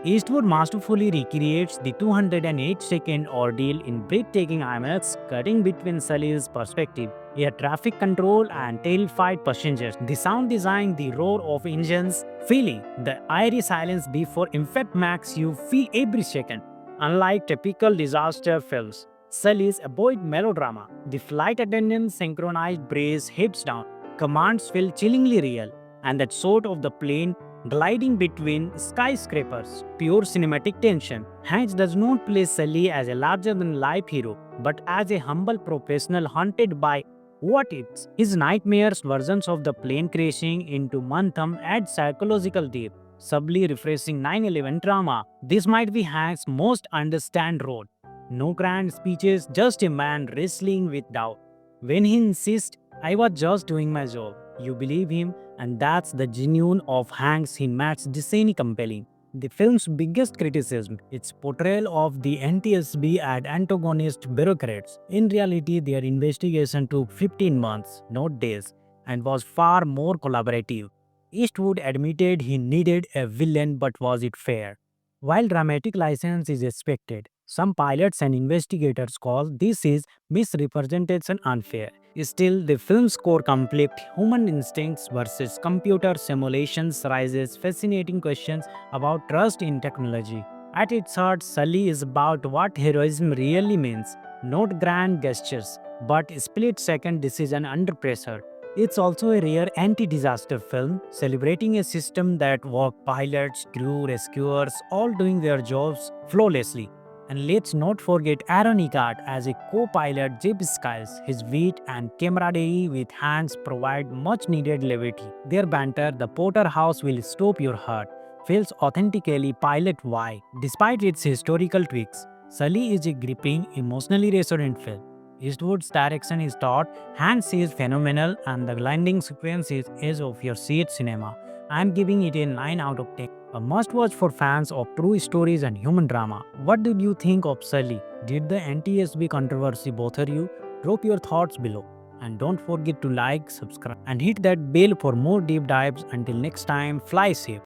Eastwood masterfully recreates the 208-second ordeal in breathtaking IMAX, cutting between Sully's perspective, air traffic control, and terrified passengers. The sound design, the roar of engines, feeling the eerie silence before impact makes you feel every second. Unlike typical disaster films, Sully's avoid melodrama. The flight attendant's synchronized brace heads down, commands feel chillingly real, and that shot of the plane gliding between skyscrapers, pure cinematic tension. Hanks does not play Sully as a larger-than-life hero, but as a humble professional haunted by what ifs. His nightmares versions of the plane crashing into Mantham add psychological depth, subtly refreshing 9/11 drama. This might be Hanks' most understand role. No grand speeches, just a man wrestling with doubt. When he insists, I was just doing my job, you believe him, and that's the genuine of Hanks. He makes Disney compelling. The film's biggest criticism, its portrayal of the NTSB as antagonist bureaucrats. In reality, their investigation took 15 months, not days, and was far more collaborative. Eastwood admitted he needed a villain, but was it fair? While dramatic license is expected, some pilots and investigators call this is misrepresentation unfair. Still, the film's core conflict, human instincts versus computer simulations, raises fascinating questions about trust in technology. At its heart, Sully is about what heroism really means, not grand gestures, but split-second decision under pressure. It's also a rare anti-disaster film celebrating a system that worked pilots, crew, rescuers, all doing their jobs flawlessly. And let's not forget Aaron Eckhart as a co-pilot Jeb Skiles. His wit and camaraderie with Hans provide much needed levity. Their banter, the Porterhouse will stop your heart, feels authentically pilot-why. Despite its historical tweaks, Sully is a gripping, emotionally resonant film. Eastwood's direction is taut, Hans is phenomenal, and the landing sequence is edge of your seat cinema. I am giving it a 9 out of 10. A must watch for fans of true stories and human drama. What did you think of Sully? Did the NTSB controversy bother you? Drop your thoughts below. And don't forget to like, subscribe, and hit that bell for more deep dives. Until next time, fly safe.